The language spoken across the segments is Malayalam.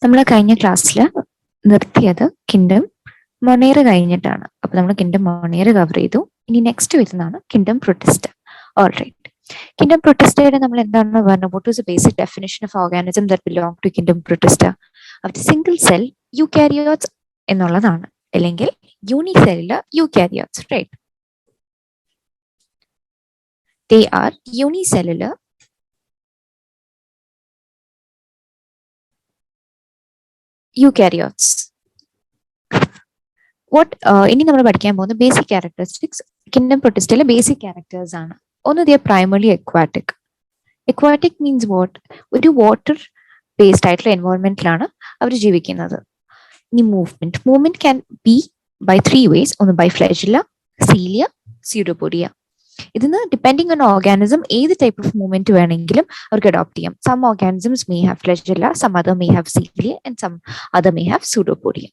നമ്മൾ കഴിഞ്ഞ ക്ലാസ്സിൽ നിർത്തിയത് കിങ്ഡം മൊണേറ കഴിഞ്ഞിട്ടാണ്. അപ്പൊ നമ്മൾ കിങ്ഡം മൊണേറ കവർ ചെയ്തു. ഇനി നെക്സ്റ്റ് വരുന്നതാണ് കിങ്ഡം പ്രൊട്ടിസ്റ്റ. ഓൾറൈറ്റ്, കിങ്ഡം പ്രൊട്ടിസ്റ്റയുടെ നമ്മൾ എന്താണ് പറഞ്ഞത്? What is the basic definition of organism that belong to kingdom protista? അവർ സിംഗിൾ സെൽ യൂകാരിയോട്സ് എന്നുള്ളതാണ്, അല്ലെങ്കിൽ unicellular eukaryotes. Right, they are unicellular eukaryotes. ഇനി നമ്മൾ പഠിക്കാൻ പോകുന്ന ബേസിക് ക്യാരക്ടറിസ്റ്റിക്സ് കിങ്ഡം പ്രൊട്ടിസ്റ്റയിലെ ബേസിക് ക്യാരക്ടേഴ്സ് ആണ്. ഒന്ന്, they're primarily aquatic. Aquatic means what? ഒരു വാട്ടർ ബേസ്ഡ് ആയിട്ടുള്ള എൻവയോൺമെന്റിലാണ് അവർ ജീവിക്കുന്നത്. ഇനി movement can be by 3 ways. ഒന്ന് ബൈ ഫ്ലാജില്ല, സീലിയ, സ്യൂഡോപോഡിയ. ഇതിന് ഡിപ്പെൻഡിങ് ഓൺ ഓർഗാനിസം ഏത് ടൈപ്പ് ഓഫ് മൂവ്മെന്റ് വേണമെങ്കിലും അവർക്ക് അഡോപ്റ്റ് ചെയ്യാം. Some organisms may have flagella, some other may have cilia and some other may have pseudopodia.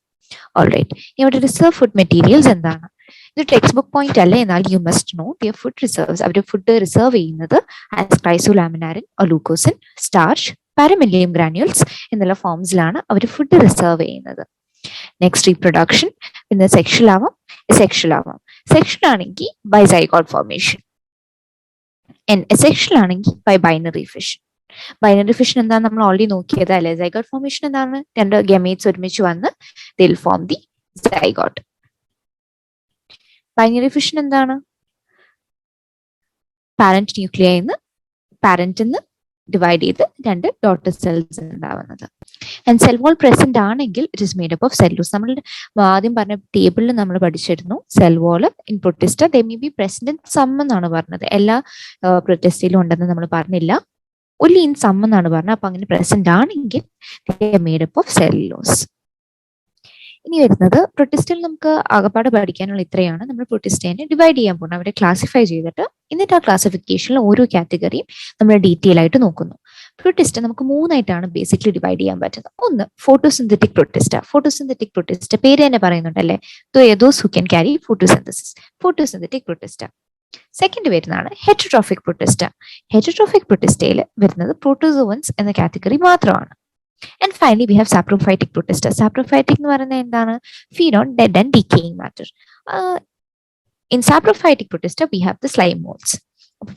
Alright, ഇവിടെ റിസർവ് ഫുഡ് മെറ്റീരിയൽസ് എന്താണ്? ഇത് ടെക്സ്റ്റ് ബുക്ക് പോയിന്റ് അല്ല, എന്നാൽ you must know their food reserves. അവർ ഫുഡ് റിസർവ് ചെയ്യുന്നത് as chrysolaminarin, leucosin, starch, paramylum granules എന്നുള്ള ഫോംസിലാണ് അവർ ഫുഡ് റിസർവ് ചെയ്യുന്നത്. Next, reproduction. പിന്നെ സെക്ഷൽ ആവാം, സെക്ഷൽ ആണെങ്കിൽ ബൈ സൈഗോട്ട് ഫോർമേഷൻ, സെക്ഷൽ ആണെങ്കിൽ by binary fission. Binary fission എന്താണ് നമ്മൾ ഓൾറെഡി നോക്കിയത് അല്ലെ. സൈഗോട്ട് ഫോർമേഷൻ എന്താണ്? രണ്ട് ഗമേറ്റ്സ് ഒരുമിച്ച് വന്ന് they will form the zygote. Binary fission എന്താണ്? പാരന്റ് ന്യൂക്ലിയന്ന് പാരന്റിന്ന് ഡിവൈഡ് ചെയ്ത് രണ്ട് ഡോട്ടർ സെൽസ് ഉണ്ടാവുന്നത്. ആൻഡ് സെൽ വാൾ പ്രസന്റ് ആണെങ്കിൽ it is made up of cellulose. നമ്മൾ ആദ്യം പറഞ്ഞ ടേബിളിൽ നമ്മൾ പഠിച്ചിരുന്നു cell wall in protista they may be present in some എന്നാണ് പറഞ്ഞത്. എല്ലാ പ്രൊട്ടിസ്റ്റയിലും ഉണ്ടെന്ന് നമ്മൾ പറഞ്ഞില്ല, only in some എന്നാണ് പറഞ്ഞത്. അപ്പൊ അങ്ങനെ പ്രസന്റ് ആണെങ്കിൽ they are made up of cellulose. ഇനി വരുന്നത് പ്രൊട്ടിസ്റ്റയിൽ നമുക്ക് ആകപ്പാട് പഠിക്കാനുള്ള ഇത്രയാണ്. നമ്മൾ പ്രൊട്ടിസ്റ്റേനെ ഡിവൈഡ് ചെയ്യാൻ പോകുന്നത്, അവരെ ക്ലാസിഫൈ ചെയ്തിട്ട് എന്നിട്ട് ആ ക്ലാസിഫിക്കേഷനിൽ ഓരോ കാറ്റഗറിയും നമ്മൾ ഡീറ്റെയിൽ ആയിട്ട് നോക്കുന്നു. പ്രൊട്ടിസ്റ്റ നമുക്ക് 3 ആയിട്ടാണ് ബേസിക്കലി ഡിവൈഡ് ചെയ്യാൻ പറ്റുന്നത്. ഒന്ന്, ഫോട്ടോസിന്തറ്റിക് പ്രൊട്ടിസ്റ്റ. ഫോട്ടോസിന്തറ്റിക് പ്രൊട്ടിസ്റ്റ പേര് തന്നെ പറയുന്നുണ്ടല്ലേ, those who can carry photosynthesis, photosynthetic Protista. Second വരുന്നതാണ് ഹെറ്ററോട്രോഫിക് പ്രൊട്ടിസ്റ്റ. ഹെറ്ററോട്രോഫിക് പ്രൊട്ടിസ്റ്റയിൽ വരുന്നത് പ്രോട്ടോസോവൻസ് എന്ന കാറ്റഗറി മാത്രമാണ്. And finally we have saprophytic protista. Saprophytic എന്ന് പറയുന്നത് എന്താണ്? Feed on dead and decaying matter. In saprophytic Protista V have the slime moles.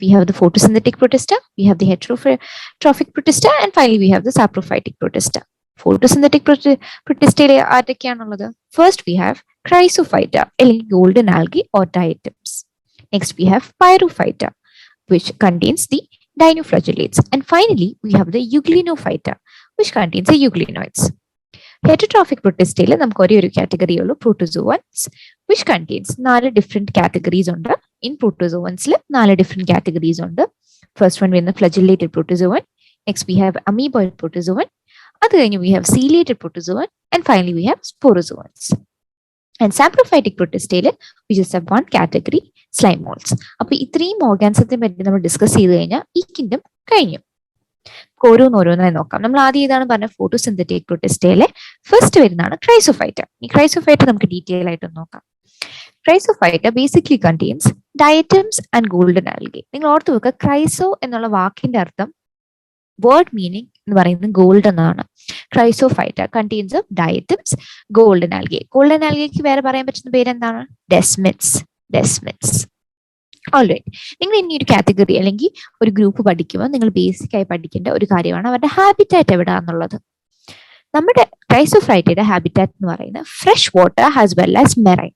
We have the photosynthetic protista, we have the heterotrophic protista, and finally we have the saprophytic protista. Photosynthetic protista ആരൊക്കെയാണുള്ളത്? First we have chrysophyta, അല്ലെങ്കിൽ golden algae or diatoms. Next we have pyrophyta, which contains the dinoflagellates, and finally we have the euglenophyta, which contains the euglenoids. Heterotrophic protistയിൽ നമുക്ക് ഒരു കാറ്റഗറി ഉള്ളൂ, protozoans, which contains 4 different categories ഉണ്ട്. In protozoans 4 different categories ഉണ്ട്. First one വരുന്ന flagellated protozoan, next we have amoeboid protozoan, അത് കഴിഞ്ഞ് we have ciliated protozoan, and finally we have sporozoans. And saprophytic protistയിൽ we just have one category, slime molds. അപ്പൊ ഇത്രയും ഓർഗാനിസത്തെ പറ്റി നമ്മൾ ഡിസ്കസ് ചെയ്ത് കഴിഞ്ഞാൽ ഈ കിങ്ഡം കഴിഞ്ഞു. ഓരോന്നോരോന്നായി നോക്കാം. നമ്മൾ ആദ്യം ഇതാണ് പറഞ്ഞ ഫോട്ടോസിന്തറ്റിക് പ്രൊട്ടിസ്റ്റയിലെ ഫസ്റ്റ് വരുന്നതാണ് ക്രൈസോഫൈറ്റ. ഈ ക്രൈസോഫൈറ്റ നമുക്ക് ഡീറ്റെയിൽ ആയിട്ട് നോക്കാം. Chrysophyta basically contains diatoms and golden algae. നിങ്ങൾ ഓർത്ത് വെക്കുക, ക്രൈസോ എന്നുള്ള വാക്കിന്റെ അർത്ഥം, വേർഡ് മീനിങ് എന്ന് പറയുന്നത് ഗോൾഡ് എന്നാണ്. Chrysophyta contains of diatoms, golden algae. Golden ആൽഗയ്ക്ക് വേറെ പറയാൻ പറ്റുന്ന പേരെന്താണ്? ഡെസ്മിഡ്സ്. ഓൾറൈറ്റ്, നിങ്ങൾ ഇനി ഒരു കാറ്റഗറി അല്ലെങ്കിൽ ഒരു ഗ്രൂപ്പ് പഠിക്കുമ്പോൾ നിങ്ങൾ ബേസിക് ആയി പഠിക്കേണ്ട ഒരു കാര്യമാണ് അവരുടെ ഹാബിറ്റാറ്റ് എവിടെയാണെന്നുള്ളത്. നമ്മുടെ ക്രൈസോഫൈറ്റയുടെ ഹാബിറ്റാറ്റ് എന്ന് പറയുന്നത് fresh water as well as marine.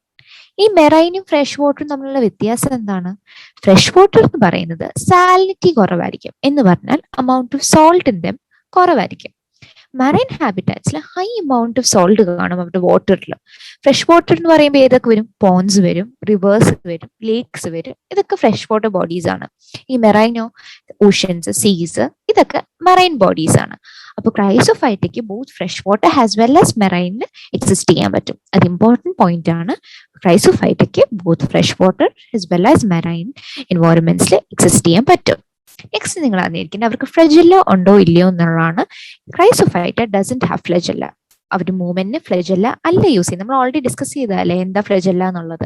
ഈ മെറൈനും ഫ്രഷ് വാട്ടറും തമ്മിലുള്ള വ്യത്യാസം എന്താണ്? ഫ്രഷ് വാട്ടർ എന്ന് പറയുന്നത് സാലിനിറ്റി കുറവായിരിക്കും, എന്ന് പറഞ്ഞാൽ amount of salt in them കുറവായിരിക്കും. മറൈൻ ഹാബിറ്റാറ്റ്സിൽ ഹൈ എമൗണ്ട് ഓഫ് സോൾട്ട് കാണും അവരുടെ വാട്ടറിൽ. ഫ്രഷ് വാട്ടർ എന്ന് പറയുമ്പോൾ ഏതൊക്കെ വരും? പോൺസ് വരും, റിവേഴ്സ് വരും, ലേക്സ് വരും. ഇതൊക്കെ ഫ്രഷ് വാട്ടർ ബോഡീസ് ആണ്. ഈ മെറൈനോ, ഓഷ്യൻസ്, സീസ്, ഇതൊക്കെ മറൈൻ ബോഡീസ് ആണ്. അപ്പൊ ക്രൈസോഫൈറ്റയ്ക്ക് both fresh water as well as മെറൈനിൽ എക്സിസ്റ്റ് ചെയ്യാൻ പറ്റും. അത് ഇമ്പോർട്ടന്റ് പോയിന്റ് ആണ്. ക്രൈസോഫൈറ്റയ്ക്ക് both fresh water as well as marine എൻവയോൺമെന്റ്സിൽ എക്സിസ്റ്റ് ചെയ്യാൻ പറ്റും. നെക്സ്റ്റ് നിങ്ങൾ അറിഞ്ഞിരിക്കുന്നത് അവർക്ക് ഫ്ലജെല്ല ഉണ്ടോ ഇല്ലയോ എന്നുള്ളതാണ്. ക്രൈസോഫൈറ്റ ഡസന്റ് ഹാവ് ഫ്ലജെല്ല. അവരുടെ മൂവ്മെന്റിന് ഫ്ലജെല്ല അല്ല യൂസ് ചെയ്യുന്നത്. നമ്മൾ ഓൾറെഡി ഡിസ്കസ് ചെയ്തതല്ലേ എന്താ ഫ്ലജെല്ല എന്നുള്ളത്.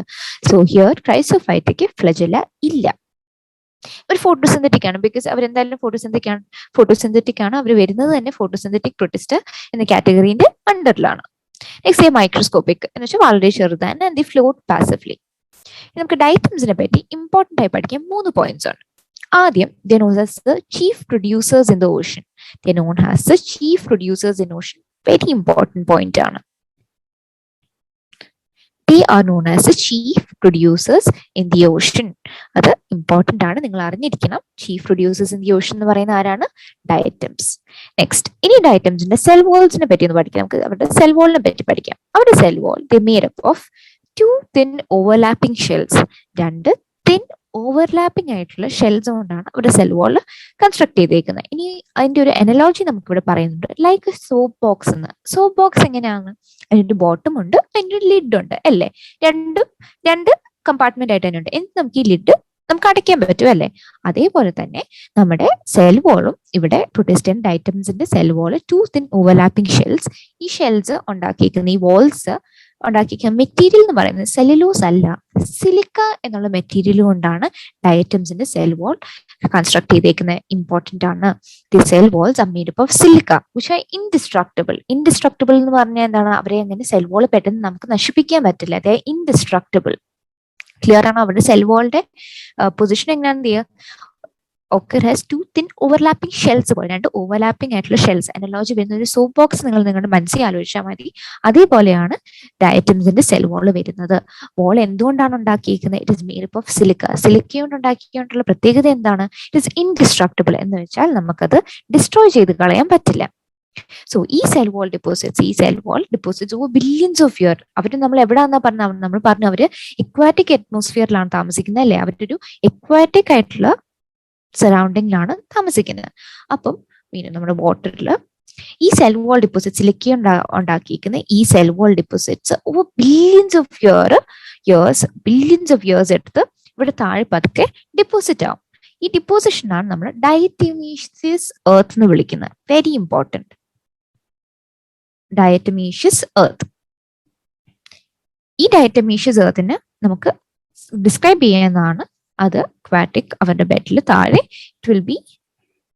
സോ ഹിയർ ക്രൈസോഫൈറ്റയ്ക്ക് ഫ്ലജെല്ല ഇല്ല. ഒരു ഫോട്ടോസിന്തറ്റിക് ആണ്, ബിക്കോസ് അവരെന്തായാലും ഫോട്ടോസിന്തറ്റിക് ആണ്, അവർ വരുന്നത് തന്നെ ഫോട്ടോസിന്തറ്റിക് പ്രൊട്ടിസ്റ്റ് എന്ന കാറ്റഗറീന്റെ അണ്ടറിലാണ്. നെക്സ്റ്റ് മൈക്രോസ്കോപ്പിക് എന്ന് വെച്ചാൽ വളരെ ചെറുതാണ്, ആൻഡ് ദി ഫ്ലോട്ട് പാസively. നമുക്ക് ഡയറ്റംസിനെ പറ്റി ഇമ്പോർട്ടൻ്റ് ആയി പഠിക്കാൻ 3 പോയിന്റ്സ് ഉണ്ട്. ആദ്യം, they known as the chief producers in the ocean. They known as the chief producers in ocean. Very important point ആണ്. They are known as the chief producers in the ocean. അത് ഇമ്പോർട്ടൻ്റ് ആണ്, നിങ്ങൾ അറിഞ്ഞിരിക്കണം. Chief producers in the Ocean എന്ന് പറയുന്ന ആരാണ്? ഡയറ്റംസ്. നെക്സ്റ്റ്, ഇനി ഡയറ്റംസിന്റെ സെൽ വോൾസിനെ പറ്റി ഒന്ന് പഠിക്കാം. നമുക്ക് അവരുടെ സെൽ വോളിനെ പറ്റി പഠിക്കാം. അവരുടെ cell wall they made up of 2 thin overlapping shells. 2 thin overlapping ആയിട്ടുള്ള ഷെൽസ് കൊണ്ടാണ് അവരുടെ സെൽ വാൾ കൺസ്ട്രക്ട് ചെയ്തേക്കുന്നത്. ഇനി അതിന്റെ ഒരു അനലോജി നമുക്ക് ഇവിടെ പറയുന്നുണ്ട്, ലൈക്ക് സോപ്പ് ബോക്സ് എന്ന്. സോപ്പ് ബോക്സ് എങ്ങനെയാണ്? അതിന്റെ ബോട്ടം ഉണ്ട്, അതിന്റെ ലിഡ് ഉണ്ട് അല്ലേ? രണ്ട് കമ്പാർട്ട്മെന്റ് ആയിട്ട് തന്നെ ഉണ്ട്. എന്നിട്ട് നമുക്ക് ഈ ലിഡ് നമുക്ക് അടയ്ക്കാൻ പറ്റും അല്ലേ? അതേപോലെ തന്നെ നമ്മുടെ സെൽ വോളും ഇവിടെ പ്രൊട്ടിസ്റ്റന്റ് ഡയറ്റംസിന്റെ cell wall 2 thin overlapping shells. ഈ ഷെൽസ് ഉണ്ടാക്കിയിരിക്കുന്ന ഈ വോൾസ് ഉണ്ടാക്കിയിരിക്കുന്ന മെറ്റീരിയൽ എന്ന് പറയുന്നത് സെല്ലുലോസ് അല്ല, സിലിക്ക എന്നുള്ള മെറ്റീരിയൽ കൊണ്ടാണ് ഡയറ്റംസിന്റെ സെൽ വോൾ കൺസ്ട്രക്ട് ചെയ്തേക്കുന്നത്. ഇമ്പോർട്ടന്റ് ആണ്. The cell walls are made up of silica which are indestructible. Indestructible എന്ന് പറഞ്ഞാൽ എന്താണ്? അവരെ അങ്ങനെ സെൽ വോൾ പെട്ടെന്ന് നമുക്ക് നശിപ്പിക്കാൻ പറ്റില്ല. ദേ ഇൻഡിസ്ട്രക്റ്റബിൾ. ക്ലിയർ ആണോ? അവരുടെ സെൽ വോളിന്റെ പൊസിഷൻ എങ്ങനെയാണെന്ന് ചെയ്യുക? ഒക്കെ ഹാസ് 2 തിൻ ഓവർലാപ്പിംഗ് ഷെൽസ് പോലെ, 2 ഓവർലാപ്പിംഗ് ആയിട്ടുള്ള ഷെൽസ്. അനലോജി വരുന്ന ഒരു സോപ്പ് ബോക്സ് നിങ്ങൾ നിങ്ങളുടെ മനസ്സിൽ ആലോചിച്ചാൽ മതി. അതേപോലെയാണ് ഡയറ്റംസിന്റെ സെൽ വോൾ വരുന്നത്. വോൾ എന്തുകൊണ്ടാണ് ഉണ്ടാക്കിയിരിക്കുന്നത്? It is made up of silica. Silica കൊണ്ട് ഉണ്ടാക്കിയിട്ടുള്ള പ്രത്യേകത എന്താണ്? ഇറ്റ് ഇസ് ഇൻഡിസ്ട്രക്റ്റബിൾ എന്ന് വെച്ചാൽ നമുക്കത് ഡിസ്ട്രോയ് ചെയ്ത് കളയാൻ പറ്റില്ല. സോ ഈ cell wall deposits over billions of year. അവർ നമ്മൾ എവിടെയാണെന്നാ പറഞ്ഞത്? നമ്മൾ പറഞ്ഞു അവര് എക്വാറ്റിക് അറ്റ്മോസ്ഫിയറിലാണ് താമസിക്കുന്നത് അല്ലേ? അവരുടെ ഒരു എക്വാറ്റിക് ആയിട്ടുള്ള സറൗണ്ടിങ്ങിലാണ് താമസിക്കുന്നത്. അപ്പം നമ്മുടെ വാട്ടറിൽ ഈ സെൽ വോൾ ഡിപ്പോസിറ്റ്സ്, സിലിക്ക ഉണ്ടാക്കിയിരിക്കുന്ന ഈ cell wall deposits over billions of years എടുത്ത് ഇവിടെ താഴെ പതുക്കെ ഡിപ്പോസിറ്റ് ആവും. ഈ ഡിപ്പോസിഷനാണ് നമ്മൾ ഡയറ്റമീഷ്യസ് എർത്ത് എന്ന് വിളിക്കുന്നത്. Very important. Diatomaceous earth. ഈ ഡയറ്റമീഷ്യസ് എർത്തിനെ നമുക്ക് ഡിസ്ക്രൈബ് ചെയ്യുന്നതാണ്. അത് അക്വാറ്റിക്, അവരുടെ ബെഡിൽ താഴെ it will be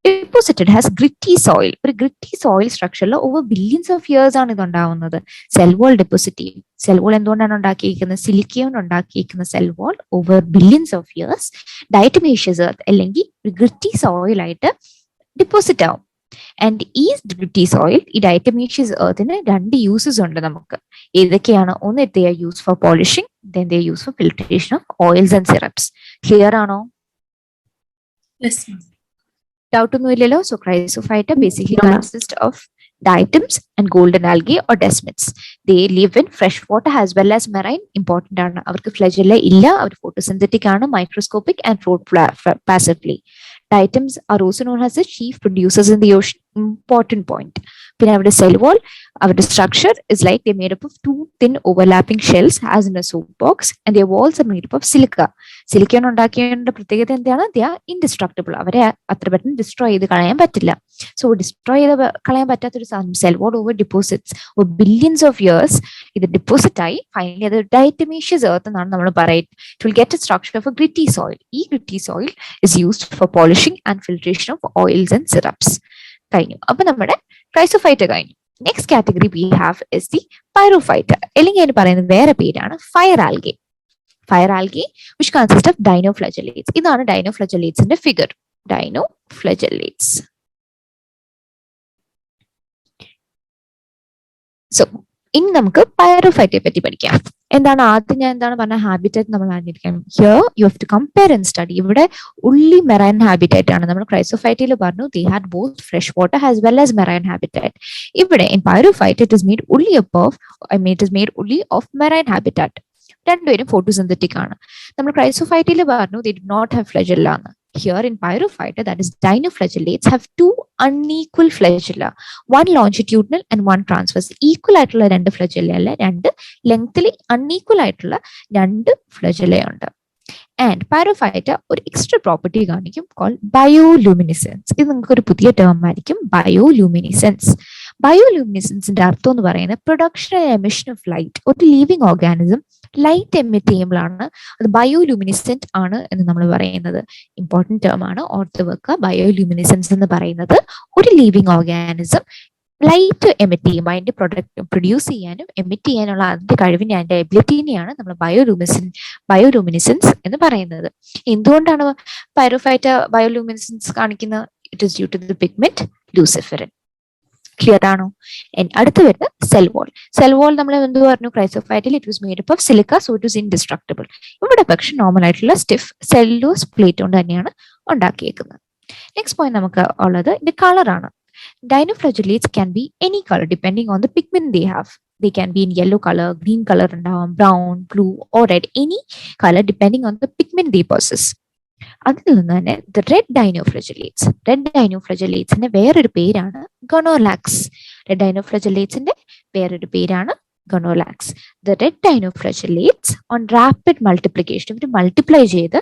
deposited as gritty soil. ഒരു ഗ്രിറ്റി സോയിൽ സ്ട്രക്ചറിൽ ഓവർ ബില്യൺസ് ഓഫ് ഇയേഴ്സ് ആണ് ഇത് ഉണ്ടാവുന്നത്. സെൽ വോൾ ഡെപ്പോസിറ്റ് ചെയ്യും. സെൽ വോൾ എന്തുകൊണ്ടാണ് ഉണ്ടാക്കിയിരിക്കുന്നത്? സിലിക്ക കൊണ്ട് ഉണ്ടാക്കിയിരിക്കുന്ന cell wall over billions of years diatomaceous earth അല്ലെങ്കിൽ ഒരു ഗ്രിറ്റി സോയിൽ ആയിട്ട് ഡിപ്പോസിറ്റ് ആവും. ആൻഡ് ഈ ഗ്രിറ്റി സോയിൽ, ഈ ഡയറ്റമീഷ്യസ് എർത്തിന് 2 യൂസസ് ഉണ്ട് നമുക്ക്. ഏതൊക്കെയാണ്? ഒന്ന്, they are use for polishing, then they use four filtration of oils and syrups. Clear ആണോ? ഡൗട്ട് ഒന്നും ഇല്ലല്ലോ? So chrysophyta basically consist of diatoms and golden algae or desmids. They live in fresh water as well as marine. Important ആണ്. അവർക്ക് ഫ്ലജെല്ല ഇല്ല. അവർ ഫോട്ടോസിന്തറ്റിക് ആണ്, microscopic and float passively. Diatoms are also known as the chief producers in the ocean. Important point. പിന്നെ അവരുടെ സെൽ വോൾ, അവരുടെ structure is like they made up of 2 thin overlapping shells as in a soap box, and their walls are made up of silica. Silicon ഉണ്ടാക്കിയതിന്റെ പ്രത്യേകത എന്താണ്? They are indestructible. അവരെ അത്ര പെട്ടെന്ന് ഡിസ്ട്രോയ് ചെയ്ത് കളയാൻ പറ്റില്ല. സോ ഡിസ്ട്രോയ് ചെയ്ത് കളയാൻ പറ്റാത്തൊരു സാധനം cell wall over deposits over billions of years ഇത് ഡിപ്പോസിറ്റ് ആയി ഫൈനലി അത് ഡയറ്റമീഷ്യസ് എർത്ത് എന്നാണ് നമ്മൾ പറയുന്നത്. It will get a structure of a gritty soil. ഈ gritty soil is used for polishing and filtration of oils and syrups. കഴിഞ്ഞു. അപ്പൊ നമ്മുടെ ക്രൈസോഫൈറ്റ കഴിഞ്ഞു. Next category we have is the pyrophyta, അല്ലെങ്കിൽ അതിന് പറയുന്നത് വേറെ പേരാണ് fire algae. Fire algae which consist of dinoflagellates. ഇതാണ് ഡൈനോഫ്ലജലേറ്റ്സിന്റെ ഫിഗർ. ഡൈനോഫ്ലജലേറ്റ്സ്. സോ ഇനി നമുക്ക് പൈറോഫൈറ്റയെ പറ്റി പഠിക്കാം. എന്താണ് ആദ്യം ഞാൻ എന്താണ് പറഞ്ഞ ഹാബിറ്റേറ്റ് നമ്മൾ അറിഞ്ഞിരിക്കണം. Here you have to compare and study. ഇവിടെ ഉള്ളി മെറൈൻ ഹാബിറ്റേറ്റ് ആണ്. നമ്മൾ ക്രൈസോഫൈറ്റയിൽ പറഞ്ഞു they had both fresh water as well as marine habitat. ഇവിടെ in pyrophyte it is made only of marine habitat. രണ്ടുപേരും ഫോട്ടോസിന്തറ്റിക് ആണ്. നമ്മൾ ക്രൈസോഫൈറ്റയിൽ പറഞ്ഞു they did not have flagella എന്ന്. Here in Pyrophyta, that is dinoflagellates, have 2 unequal flagella, one longitudinal and one transverse. Equal ആയിട്ടുള്ള 2 flagella അല്ല, 2 lengthly unequal ആയിട്ടുള്ള 2 flagella ഉണ്ട്. And Pyrophyta ഒരു എക്സ്ട്രാ പ്രോപ്പർട്ടി കാണിക്കും called bioluminescence. ഇത് നിങ്ങൾക്ക് ഒരു പുതിയ ടേം ആയിരിക്കും, bioluminescence. ബയോലൂമിനിസൻസിന്റെ അർത്ഥം എന്ന് പറയുന്നത് production and emission of light. ഒരു ലിവിങ് ഓർഗാനിസം ലൈറ്റ് എമിറ്റ് ചെയ്യുമ്പോഴാണ് അത് ബയോലൂമിനിസെന്റ് ആണ് എന്ന് നമ്മൾ പറയുന്നത്. ഇമ്പോർട്ടൻറ്റ് ടേം ആണ്, ഓർത്ത് വെക്കുക. ബയോലൂമിനിസെൻസ് എന്ന് പറയുന്നത് ഒരു ലിവിങ് ഓർഗാനിസം ലൈറ്റ് എമിറ്റ് ചെയ്യുമ്പോൾ അതിന്റെ പ്രൊഡക്റ്റ് പ്രൊഡ്യൂസ് ചെയ്യാനും എമിറ്റ് ചെയ്യാനുള്ള അതിന്റെ കഴിവിനെ, അതിന്റെ എബിലിറ്റിനെയാണ് നമ്മൾ ബയോലൂമിനിസെൻസ് എന്ന് പറയുന്നത്. എന്തുകൊണ്ടാണ് പൈറോഫൈറ്റ് ബയോലൂമിനിസെൻസ് കാണിക്കുന്നത്? It is due to the pigment luciferin. Clear ആണോ? അടുത്ത് വരുന്ന സെൽ വോൾ. സെൽ വോൾ നമ്മൾ എന്ത് പറഞ്ഞു? ക്രൈസോഫൈറ്റിൽ it was made up of silica, so it was indestructible. ഇവിടെ പക്ഷെ നോർമൽ ആയിട്ടുള്ള സ്റ്റിഫ് സെല്ലോസ് പ്ലേറ്റ് കൊണ്ട് തന്നെയാണ് ഉണ്ടാക്കിയേക്കുന്നത്. നെക്സ്റ്റ് പോയിന്റ് നമുക്ക് ഉള്ളത് ഇതിന്റെ കളറാണ്. Dinoflagellates can be any color depending on the pigment they have. They can be in yellow color, green color, brown, blue, or red, any color depending on the pigment they possess. അതിൽ നിന്ന് തന്നെ the red dinoflagellates വേറൊരു പേരാണ് ഗൊണോലാക്സ്. റെഡ് ഡൈനോഫ്ലജലേറ്റ്സിന്റെ വേറൊരു പേരാണ് ഗൊണോലാക്സ്. The red dinoflagellates on rapid multiplication, ഇവർ മൾട്ടിപ്ലൈ ചെയ്ത്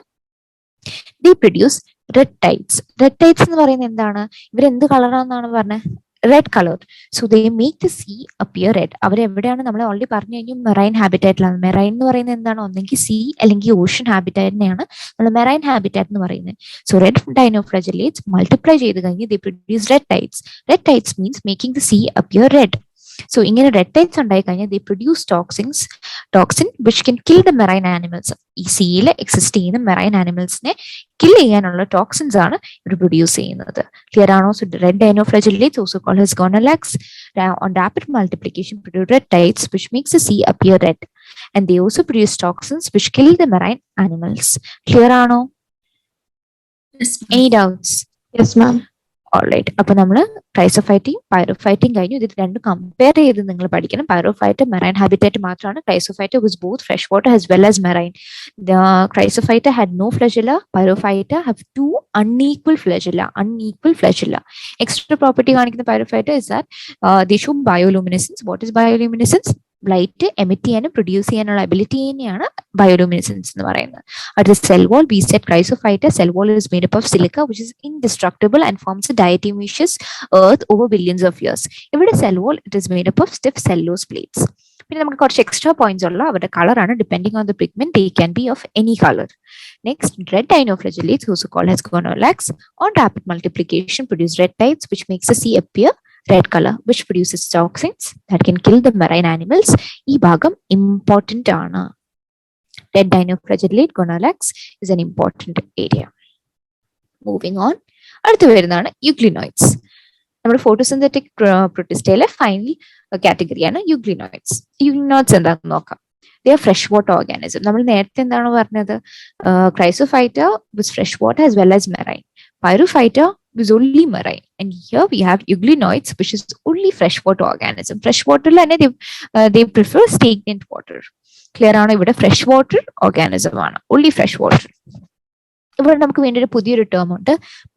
they produce red tides. Red tides എന്ന് പറയുന്നത് എന്താണ്? ഇവരെന്ത് കളറാണെന്നാണ് പറഞ്ഞത്? Red colour. So they make the sea appear red. അവരെവിടെയാണ്? നമ്മൾ ഓൾറെഡി പറഞ്ഞു കഴിഞ്ഞു മെറൈൻ ഹാബിറ്റാറ്റിലാണ്. മെറൈൻ എന്ന് പറയുന്നത് എന്താണ്? ഒന്നെങ്കിൽ സീ അല്ലെങ്കിൽ ഓഷ്യൻ ഹാബിറ്റാറ്റിനെയാണ് നമ്മൾ മെറൈൻ ഹാബിറ്റാറ്റ് എന്ന് പറയുന്നത്. സോ റെഡ് ഡൈനോഫ്ലജലേറ്റ്സ് മൾട്ടിപ്ലൈ ചെയ്ത് കഴിഞ്ഞ് they produce red tides. Red tides means making the sea appear red. So ഇങ്ങനെ റെഡ് ടൈഡ്സ് ഉണ്ടായി കഴിഞ്ഞാൽ they produce toxin which can kill the marine animals. ഈ സീയിൽ എക്സിസ്റ്റ് ചെയ്യുന്ന മെറൈൻ ആനിമൽസിനെ കിൽ ചെയ്യാനുള്ള ടോക്സിൻസ് ആണ് ഇവർ പ്രൊഡ്യൂസ് ചെയ്യുന്നത്. ക്ലിയർ ആണോ? So red dinoflagellates also called as Gonyaulax on rapid multiplication produce red tides which makes the sea appear red, and they also produce toxins which kill the marine animals. Clear ആണോ? Yes, Any doubts? yes, ma'am. Alright. അപ്പൊ നമ്മൾ ക്രൈസോഫൈറ്റിയും പൈറോഫൈറ്റിയും കഴിഞ്ഞു. ഇത് രണ്ടും കമ്പയർ ചെയ്ത് നിങ്ങൾ പഠിക്കണം. പൈറോഫൈറ്റ് മെറൈൻ ഹാബിറ്റാറ്റ് മാത്രമാണ്. Chrysophyte was both fresh water as well as marine. Chrysophyte had no flagella. Pyrophyte have two unequal flagella. Extra property കാണിക്കുന്ന pyrophyte is that they show bioluminescence. What is bioluminescence? Light emit ചെയ്യാനും പ്രൊഡ്യൂസ് ചെയ്യാനുള്ള എബിലിറ്റി തന്നെയാണ് ബയോലൂമിനസെൻസ് എന്ന് പറയുന്നത്. അടുത്ത cell wall. We said chrysophyte cell wall is made up of silica which is indestructible and forms a diatomaceous earth over billions of years. ഇവിടെ cell wall it is made up of stiff cellulose plates. പിന്നെ നമുക്ക് കുറച്ച് എക്സ്ട്രാ പോയിന്റ്സ് ഉള്ള അവരുടെ കളറാണ്. Depending on the pigment they can be of any color. Next, red dinoflagellates, also called as gonolacs, on rapid multiplication produce red tides which makes the sea appear red color, which produces toxins that can kill the marine animals. ഈ ഭാഗം ഇമ്പോർട്ടന്റ് ആണ്. Red dinoflagellate gonolacs is an important area. Moving on, അടുത്ത് വരുന്നതാണ് യുഗ്ലിനോയിഡ്സ്. നമ്മുടെ ഫോട്ടോസിന്തറ്റിക് പ്രൊട്ടിസ്റ്റയിലെ ഫൈനൽ കാറ്റഗറിയാണ് യുഗ്ലിനോയിഡ്സ്. യുഗ്ലിനോയിഡ്സ് എന്താണെന്ന് നോക്കാം. They are freshwater organism. നമ്മൾ നേരത്തെ എന്താണ് പറഞ്ഞത്? Chrysophyta was freshwater as well as marine. Pyrophyta was only marine, and here we have euglenoids which is only freshwater organism. Freshwater they prefer stagnant water. Clear ആണോ? ഇവിടെ freshwater organism ആണ്, only freshwater. ഇവിടെ നമുക്ക് വേണ്ടി ഒരു പുതിയൊരു ടേം ഉണ്ട്,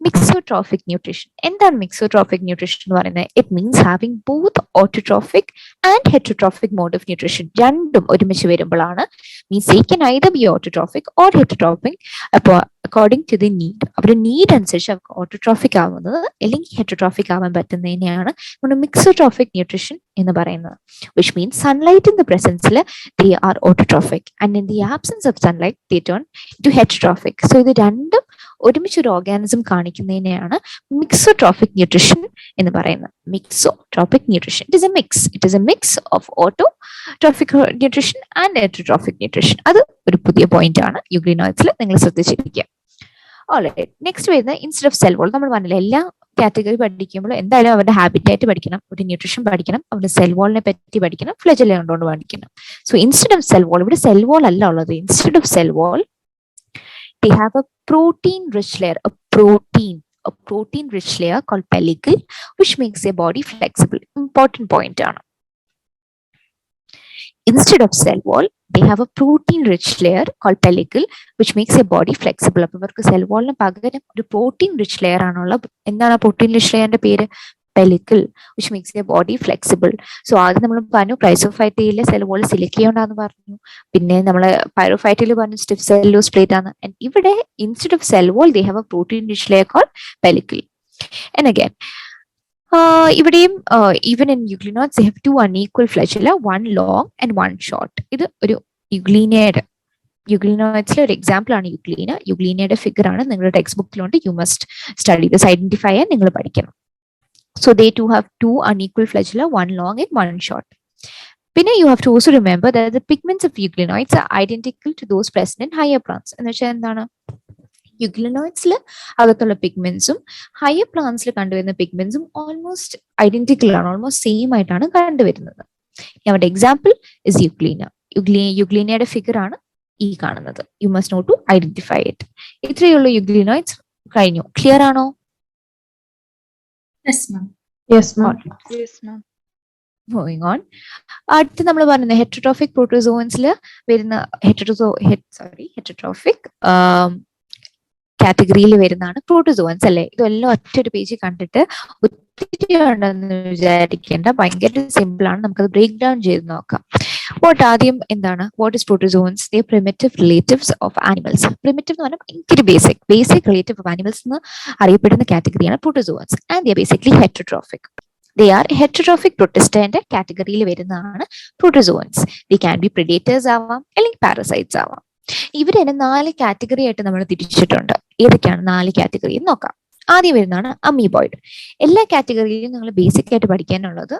മിക്സോട്രോഫിക് ന്യൂട്രീഷൻ. എന്താണ് മിക്സോട്രോഫിക് ന്യൂട്രീഷൻ എന്ന് പറയുന്നത്? It means having both autotrophic and heterotrophic mode of nutrition. രണ്ടും ഒരുമിച്ച് വരുമ്പോഴാണ് means they can either be autotrophic or heterotrophic. അപ്പോൾ അക്കോർഡിംഗ് ടു ദി നീഡ്, അവരുടെ നീഡ് അനുസരിച്ച് അവർക്ക് ഓട്ടോട്രോഫിക് ആവുന്നത് അല്ലെങ്കിൽ ഹെറ്ററോട്രോഫിക് ആവാൻ പറ്റുന്നതിനെയാണ് നമ്മൾ മിക്സോട്രോഫിക് ന്യൂട്രീഷൻ എന്ന് പറയുന്നത്. Which means sunlight in the പ്രസൻസിൽ they are autotrophic and in the absence of sunlight they turn to heterotrophic. So ഇത് രണ്ടും ഒരുമിച്ച് ഒരു ഓർഗാനിസം കാണിക്കുന്നതിനെയാണ് മിക്സോട്രോഫിക് ന്യൂട്രീഷൻ എന്ന് പറയുന്നത്. മിക്സോട്രോഫിക് nutrition it is A mix of autotrophic nutrition and heterotrophic nutrition. അത് ഒരു പുതിയ പോയിന്റ് ആണ് യുഗ്ലിനോയിഡ്സിൽ, നിങ്ങൾ ശ്രദ്ധിച്ചിരിക്കുക. ഓൾറൈറ്റ്. നെക്സ്റ്റ് വരുന്നത് ഇൻസ്റ്റെഡ് ഓഫ് സെൽ വോൾ. നമ്മൾ പറഞ്ഞില്ല എല്ലാ കാറ്റഗറി പഠിക്കുമ്പോൾ എന്തായാലും അവരുടെ ഹാബിറ്റാറ്റ് പഠിക്കണം, ഒരു ന്യൂട്രീഷൻ പഠിക്കണം, അവരുടെ സെൽ വോളിനെ പറ്റി പഠിക്കണം, ഫ്ലജെല്ല കൊണ്ടുകൊണ്ട് പഠിക്കണം. So instead of cell wall, ഇവിടെ സെൽ വോൾ അല്ല ഉള്ളത്. Instead of cell wall they have a protein-rich layer, a protein-rich layer called pellicle, which makes their body flexible. Important point ആണ്. Instead of cell wall, they have a protein-rich layer called pellicle, which makes their body flexible. അപ്പോൾ ഇവർക്ക് സെൽ വോളിന് പകരം ഒരു പ്രോട്ടീൻ-rich layer ആണുള്ള. എന്താണ് പ്രോട്ടീൻ-rich ലെയറിന്റെ പേര്? pellicle, which makes their body flexible. So ആദ്യം നമ്മൾ പറഞ്ഞു ക്രൈസോഫൈറ്റയിലെ സെൽ വോൾ സിലിക്കയുണ്ടാന്ന് പറഞ്ഞു, പിന്നെ നമ്മൾ പൈറോഫൈറ്റയിൽ പറഞ്ഞു സ്റ്റിഫ് സെല്ലോസ് പ്ലേറ്റ് ആണ്. And ഇവിടെ instead of cell wall they have a protein-rich layer called pellicle. And again, ഇവിടെയും even in euglenoids they have two unequal flagella, one long and one short. ഇത് ഒരു യുഗ്ലീനോയിഡ്സിലെ ഒരു എക്സാമ്പിൾ ആണ് യുഗ്ലീനയുടെ ഫിഗർ ആണ് നിങ്ങളുടെ ടെക്സ്റ്റ് ബുക്കിലുണ്ട്. You must study this, identify ചെയ്യാൻ നിങ്ങൾ പഠിക്കണം. So they too have two unequal flagella, one long and one short. പിന്നെ you have to also remember that the pigments of euglenoids are identical to those present in higher plants. എന്ന് വെച്ചാൽ എന്താണ്? യുഗ്ലിനോയിഡ്സിൽ അകത്തുള്ള പിഗ്മെന്റ്സും ഹയർ പ്ലാന്റ്സിൽ കണ്ടുവരുന്ന പിഗ്മെന്റ്സും ഓൾമോസ്റ്റ് ഐഡന്റിക്കൽ ആണ്, ഓൾമോസ്റ്റ് സെയിം ആയിട്ടാണ് കണ്ടുവരുന്നത്. അവരുടെ എക്സാമ്പിൾ ഇസ് യുഗ്ലീനയുടെ ഫിഗർ ആണ് ഈ കാണുന്നത്. You must note to identify it. ഇത്രയുള്ള യുഗ്ലിനോയിഡ്സ് കഴിഞ്ഞു. ക്ലിയർ ആണോ? Yes, ma'am. Yes, ma'am. Yes, ma'am. Moving on. അടുത്ത് നമ്മൾ പറയുന്നത് ഹെറ്ററോട്രോഫിക് പ്രോട്ടോസോവൻസിൽ വരുന്ന ഹെറ്ററോട്രോഫിക് കാറ്റഗറിയിൽ വരുന്നതാണ് പ്രോട്ടോസോവൻസ് അല്ലേ? ഇതെല്ലാം ഒറ്റൊരു പേജിൽ കണ്ടിട്ട് ഒത്തിരി ഉണ്ടെന്ന് വിചാരിക്കേണ്ട, ഭയങ്കര സിമ്പിൾ ആണ്. നമുക്കത് ബ്രേക്ക് ഡൗൺ ചെയ്ത് നോക്കാം. ആദ്യം എന്താണ് what is protozoans? They primitive relatives of animals. Primitive എന്ന് പറഞ്ഞാൽ ഭയങ്കര ബേസിക് റിലേറ്റീവ് ഓഫ് ആനിമൽസ് എന്ന് അറിയപ്പെടുന്ന കാറ്റഗറിയാണ് protozoans. And they basically heterotrophic. They are heterotrophic protista കാറ്റഗറിയിൽ വരുന്നതാണ് protozoans. They can be predators ആവാം അല്ലെങ്കിൽ പാരസൈറ്റ്സ് ആവാം. ഇവരെ 4 കാറ്റഗറി ആയിട്ട് നമ്മൾ തിരിച്ചിട്ടുണ്ട്. ഏതൊക്കെയാണ് 4 കാറ്റഗറി എന്ന് നോക്കാം. ആദ്യം വരുന്നതാണ് അമീബോയിഡ്. എല്ലാ കാറ്റഗറിയിലും നിങ്ങൾ ബേസിക് ആയിട്ട് പഠിക്കാനുള്ളത്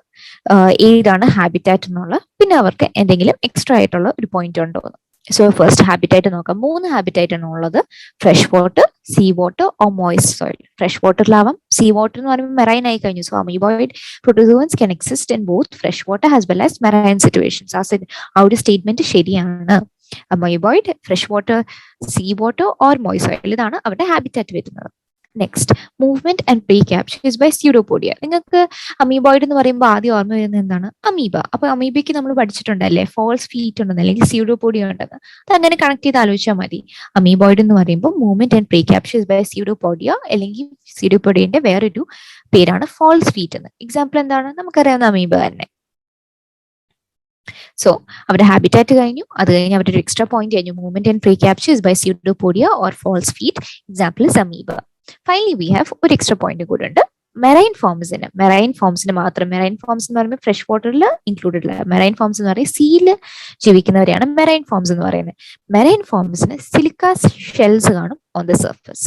ഏതാണ് ഹാബിറ്റാറ്റ് എന്നുള്ള, പിന്നെ അവർക്ക് എന്തെങ്കിലും എക്സ്ട്രാ ആയിട്ടുള്ള ഒരു പോയിന്റ് ഉണ്ടോ എന്ന്. സോ ഫസ്റ്റ് ഹാബിറ്റാറ്റ് നോക്കാം. 3 ഹാബിറ്റാറ്റ് ആണ് ഉള്ളത്. Fresh water, sea water or moist soil. Fresh വാട്ടറിലാവാം, സീ വാട്ടർ എന്ന് പറയുമ്പോൾ മെറൈൻ ആയി കഴിഞ്ഞു. So amoeboid protozoans can exist in both fresh water as well as marine situations. ആ ഒരു സ്റ്റേറ്റ്മെന്റ് ശരിയാണ്. Amoeboid, fresh water, sea water or moist soil, ഇതാണ് അവരുടെ ഹാബിറ്റാറ്റ് വരുന്നത്. Next, movement and prey capture by pseudopodia. നിങ്ങൾക്ക് അമീബോയിഡ് എന്ന് പറയുമ്പോൾ ആദ്യം ഓർമ്മ വരുന്നത് എന്താണ്? അമീബ. അപ്പൊ അമീബയ്ക്ക് നമ്മൾ പഠിച്ചിട്ടുണ്ടല്ലേ ഫോൾസ് ഫീറ്റ് ഉണ്ടെന്ന് അല്ലെങ്കിൽ സ്യൂഡോപോഡിയ ഉണ്ടെന്ന്. അത് അങ്ങനെ കണക്ട് ചെയ്ത് ആലോചിച്ചാൽ മതി. അമീബോയിഡ് എന്ന് പറയുമ്പോൾ movement and prey capture by pseudopodia, അല്ലെങ്കിൽ സ്യൂഡോപോഡിയന്റെ വേറൊരു പേരാണ് ഫോൾസ് ഫീറ്റ് എന്ന്. എക്സാമ്പിൾ എന്താണ്? നമുക്കറിയാവുന്ന അമീബ തന്നെ. സോ അവരുടെ ഹാബിറ്റാറ്റ് കഴിഞ്ഞു. അത് കഴിഞ്ഞ് അവരുടെ ഒരു എക്സ്ട്രാ പോയിന്റ് കഴിഞ്ഞു. Movement and prey capture by pseudopodia or false feet. Example is amoeba. Finally we have ഒരു എക്സ്ട്രാ പോയിന്റ് കൂടെ ഉണ്ട്. മെറൈൻ ഫോംസിന് മാത്രം, മെറൈൻ ഫോംസ് എന്ന് പറയുമ്പോൾ ഫ്രഷ് വാട്ടറിൽ ഇൻക്ലൂഡഡ് അല്ല. മെറൈൻ ഫോംസ് എന്ന് പറയുന്നത് സീല് ജീവിക്കുന്നവരെയാണ് മെറൈൻ ഫോംസ് എന്ന് പറയുന്നത്. മെറൈൻ ഫോംസിന് സിലിക്ക ഷെൽസ് കാണും on the surface.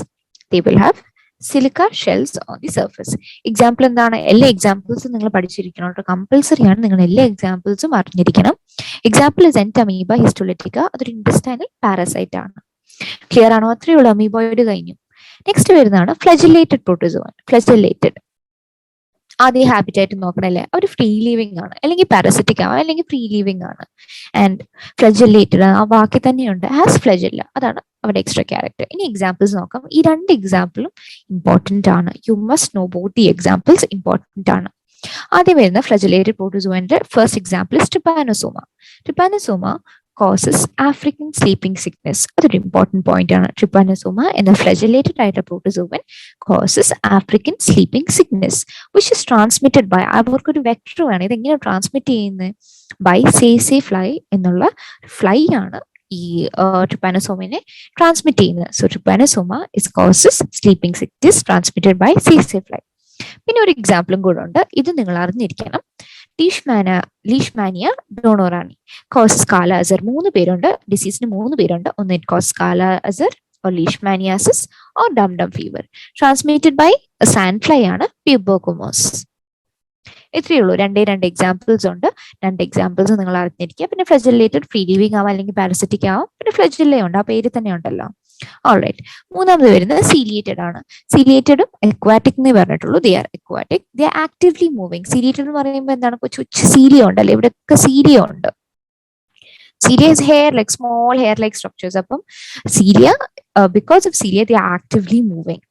They will have silica shells on the surface. Example എന്താണ്? എല്ലാ എക്സാമ്പിൾസും നിങ്ങൾ പഠിച്ചിരിക്കണം കേട്ടോ. കമ്പൽസറി ആണ്, നിങ്ങൾ എല്ലാ എക്സാമ്പിൾസും അറിഞ്ഞിരിക്കണം. Example is Entamoeba histolytica. അതൊരു ഇൻറ്റസ്റ്റൈനൽ പാരസൈറ്റ് ആണ്. ക്ലിയർ ആണോ? അത്രയേ ഉള്ളൂ. അമീബോയിഡ് കഴിഞ്ഞു. നെക്സ്റ്റ് വരുന്നതാണ് ഫ്ലജലേറ്റഡ് പ്രോട്ടോസോവൻ. ഫ്ലജലേറ്റഡ് ആദ്യം ഹാബിറ്റായിട്ട് നോക്കണല്ലേ, അവർ ഫ്രീ ലീവിംഗ് ആണ്, അല്ലെങ്കിൽ പാരസിറ്റിക് ആവാം, അല്ലെങ്കിൽ ഫ്രീ ലീവിംഗ് ആണ്. ആൻഡ് ഫ്ലജലേറ്റഡ് ആ വാക്കി തന്നെയുണ്ട് ആസ് ഫ്ലജല്ല. അതാണ് അവരുടെ എക്സ്ട്രാ ക്യാരക്ടർ. ഇനി എക്സാമ്പിൾസ് നോക്കാം. ഈ 2 എക്സാമ്പിളും ഇമ്പോർട്ടന്റ് ആണ്. You must know both the examples, important ആണ്. ആദ്യം വരുന്ന ഫ്ലജലേറ്റഡ് പ്രോട്ടോസോവന്റെ first example Trypanosoma. Trypanosoma causes African sleeping sickness. അതൊരു ഇമ്പോർട്ടന്റ് പോയിന്റ് ആണ്. ട്രിപ്പാനോസോമ എന്ന ഫ്ലജലേറ്റഡ് ആയിട്ടുള്ള protozoan causes African sleeping sickness which is transmitted by, അവർക്കൊരു വെക്ടർ ആണ്. ഇതെങ്ങനെ ട്രാൻസ്മിറ്റ് ചെയ്യുന്നത്? ബൈ സേസേ ഫ്ലൈ എന്നുള്ള ഫ്ലൈ ആണ് ഈ ട്രിപ്പാനോസോമിനെ ട്രാൻസ്മിറ്റ് ചെയ്യുന്നത്. So Trypanosoma is causes sleeping sickness transmitted by സേസേ ഫ്ലൈ. പിന്നെ ഒരു എക്സാമ്പിളും കൂടെ ഉണ്ട്, ഇത് നിങ്ങൾ അറിഞ്ഞിരിക്കണം. ലീഷ്മാനിയ ഡോണോറാനി കോസസ് കാല അസർ. 3 പേരുണ്ട് ഡിസീസിന്, 3 പേരുണ്ട്. ഒന്ന് ഇറ്റ് കോസ് കാല അസർ or leishmaniasis or dum-dum fever. Transmitted by a sandfly ആണ് പ്യൂബോകോമോസ്. ഇത്രയേ ഉള്ളൂ. 2 എക്സാമ്പിൾസ് ഉണ്ട്. 2 എക്സാമ്പിൾസ് നിങ്ങൾ അറിഞ്ഞിരിക്കുക. പിന്നെ ഫ്ലജലേറ്റഡ് ഫ്രീ ലീവിംഗ് ആവാം, അല്ലെങ്കിൽ പാരസിറ്റിക് ആവാം. പിന്നെ ഫ്ലജല്ലേ ഉണ്ട്, ആ പേര് തന്നെ ഉണ്ടല്ലോ. ഓൾറൈറ്റ്. മൂന്നാമത് വരുന്നത് സീലിയേറ്റഡ് ആണ്. സീലിയേറ്റഡും എക്വാറ്റിക് എന്നേ പറഞ്ഞിട്ടുള്ളൂ. They are aquatic. They are actively moving. Ciliated എന്ന് പറയുമ്പോൾ എന്താണ്? കൊച്ചു സീലിയ ഉണ്ടല്ലോ, ഇവിടെയൊക്കെ സീലിയ ഉണ്ട്. Cilia is small hair-like structures. Appam cilia, because of cilia, they are actively moving.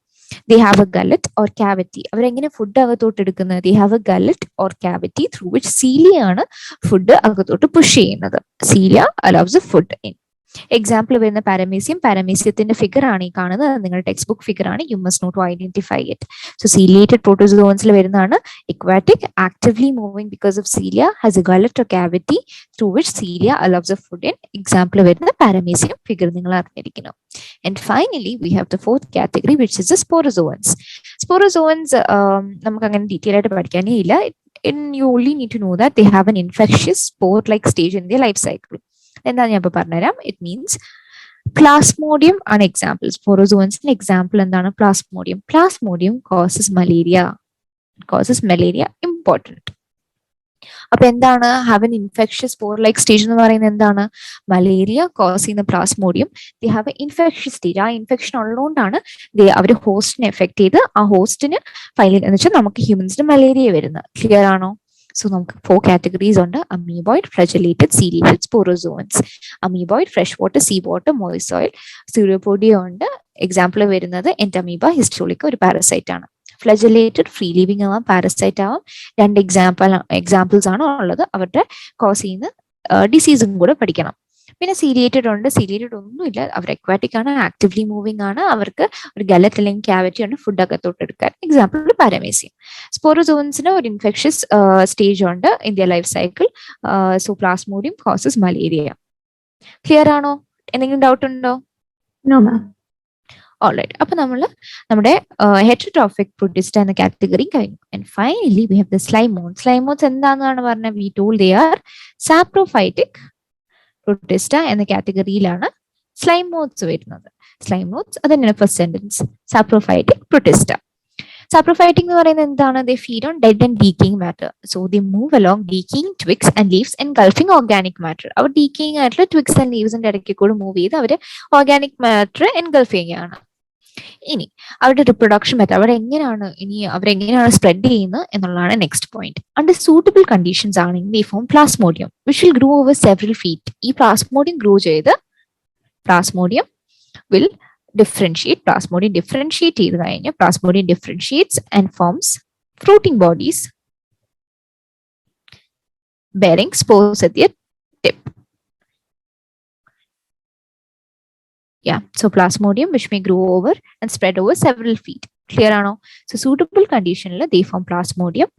They have a gullet or cavity. അവരെങ്ങനെ ഫുഡ് അകത്തോട്ട് എടുക്കുന്നത്? They have a gullet or cavity through which cilia ആണ് ഫുഡ് അകത്തോട്ട് പുഷ് ചെയ്യുന്നത്. Cilia allows the food in. Example വരുന്ന പാരമീസിയം. പാരമീസിയത്തിന്റെ ഫിഗർ ആണ് ഈ കാണുന്നത്. നിങ്ങളുടെ ടെക്സ്റ്റ് ബുക്ക് ഫിഗർ ആണ്. You must note to identify it. So ciliated പ്രോട്ടോസോവൻസിൽ വരുന്നതാണ് aquatic, actively moving because of cilia, has a gullet or cavity through which cilia allows a food in. Example വരുന്ന പാരമീസിയം ഫിഗർ നിങ്ങൾ അറിഞ്ഞിരിക്കണം. And finally, we have the 4th category, which is the sporozoans. Sporozoans, നമുക്ക് അങ്ങനെ ഡീറ്റെയിൽ ആയിട്ട് പഠിക്കാനേ ഇല്ല. You only need to know that they have an infectious spore-like stage in their life cycle. എന്താ ഞാൻ ഇപ്പോൾ പറഞ്ഞുതരാം. ഇറ്റ് മീൻസ് പ്ലാസ്മോഡിയം ആണ് എക്സാമ്പിൾ. സ്പോറോസോവൻസിന്റെ എക്സാമ്പിൾ എന്താണ്? Plasmodium. Plasmodium causes malaria important. അപ്പൊ എന്താണ് have an infectious spore like stage എന്ന് പറയുന്നത്? എന്താണ്? മലേറിയ കോസ് ചെയ്യുന്ന Plasmodium they have A infectious stage. ആ ഇൻഫെക്ഷൻ ഉള്ളതുകൊണ്ടാണ് അവർ ഹോസ്റ്റിനെ എഫക്ട് ചെയ്ത് ആ ഹോസ്റ്റിന് ഫൈനൽ എന്ന് വെച്ചാൽ നമുക്ക് ഹ്യൂമൻസിന് മലേറിയ വരുന്നത്. ക്ലിയർ ആണോ? സോ നമുക്ക് 4 കാറ്റഗറീസ് ഉണ്ട്: amoeboid, flagellated, ciliated, sporozoans. Amoeboid fresh water, sea water, moist soil. Pseudopodia ഉണ്ട്. എക്സാമ്പിൾ വരുന്നത് എൻറ്റമീബ ഹിസ്റ്റോളിക്ക, ഒരു പാരസൈറ്റ് ആണ്. ഫ്ലജലേറ്റഡ് ഫ്രീ ലിവിംഗ് ആവാം, പാരസൈറ്റ് ആവാം. 2 എക്സാമ്പിൾസ് ആണ് ഉള്ളത്. അവരുടെ കോസ് ചെയ്യുന്ന ഡിസീസും കൂടെ പഠിക്കണം. പിന്നെ സീരിയേറ്റഡ് ഉണ്ട്. സീരിയേറ്റഡ് ഒന്നുമില്ല, അവർ അക്വാറ്റിക് ആണ്, ആക്റ്റീവ്ലി മൂവിംഗ് ആണ്. അവർക്ക് ഒരു ഗലറ്റ് അല്ലെങ്കിൽ ക്യാവിറ്റി ഉണ്ട് ഫുഡ് അകത്തോട്ട് എടുക്കാൻ. Example Paramecium. സ്പോറോസോവൻസിന് ഒരു ഇൻഫെക്ഷ്യസ് സ്റ്റേജ് ഉണ്ട് in their life cycle. So Plasmodium causes malaria. Clear ആണോ? എന്തെങ്കിലും ഡൗട്ട് ഉണ്ടോ? No, ma'am. ഓൾറൈറ്റ്. അപ്പൊ നമ്മൾ നമ്മുടെ ഹെറ്ററോട്രോഫിക് പ്രൊട്ടിസ്റ്റ എന്ന കാറ്റഗറി കഴിഞ്ഞു. And finally we have the slime moulds. Slime moulds എന്താണെന്നാണ് പറഞ്ഞത്? We told they are saprophytic protista എന്ന കാറ്റഗറിയിലാണ് സ്ലൈമോൺസ് വരുന്നത്. സ്ലൈമോൺസ് അത് തന്നെയാണ് first sentence. Saprophytic protista. Saprophytic എന്ന് പറയുന്നത് എന്താണ്? They feed on dead and decaying matter. So they move along decaying twigs and leaves engulfing organic matter. അവർ ഡീക്കേയിങ് ആയിട്ടുള്ള ട്വിഗ്സ് ആൻഡ് ലീവ്സിന്റെ ഇടയ്ക്ക് കൂടെ മൂവ് ചെയ്ത് അവർ ഓർഗാനിക് മാറ്റർ എൻഗൾഫ് ചെയ്യുകയാണ്. ഇനി അവരുടെ റിപ്രൊഡക്ഷൻ മെത്തേഡ് അവരെങ്ങനെയാണ് സ്പ്രെഡ് ചെയ്യുന്നത് എന്നുള്ളതാണ് next point. Under suitable conditions ആണെങ്കിൽ they form plasmodium which will grow over several feet. ഈ പ്ലാസ്മോഡിയം ഗ്രോ ചെയ്ത് പ്ലാസ്മോഡിയം വിൽ ഡിഫറൻഷിയേറ്റ് ചെയ്ത് കഴിഞ്ഞാൽ plasmodium differentiates and forms fruiting bodies bearing spores at their tip. Yeah, so plasmodium which may grow over and spread over several feet. Clear ആണോ? So suitable condition they form plasmodium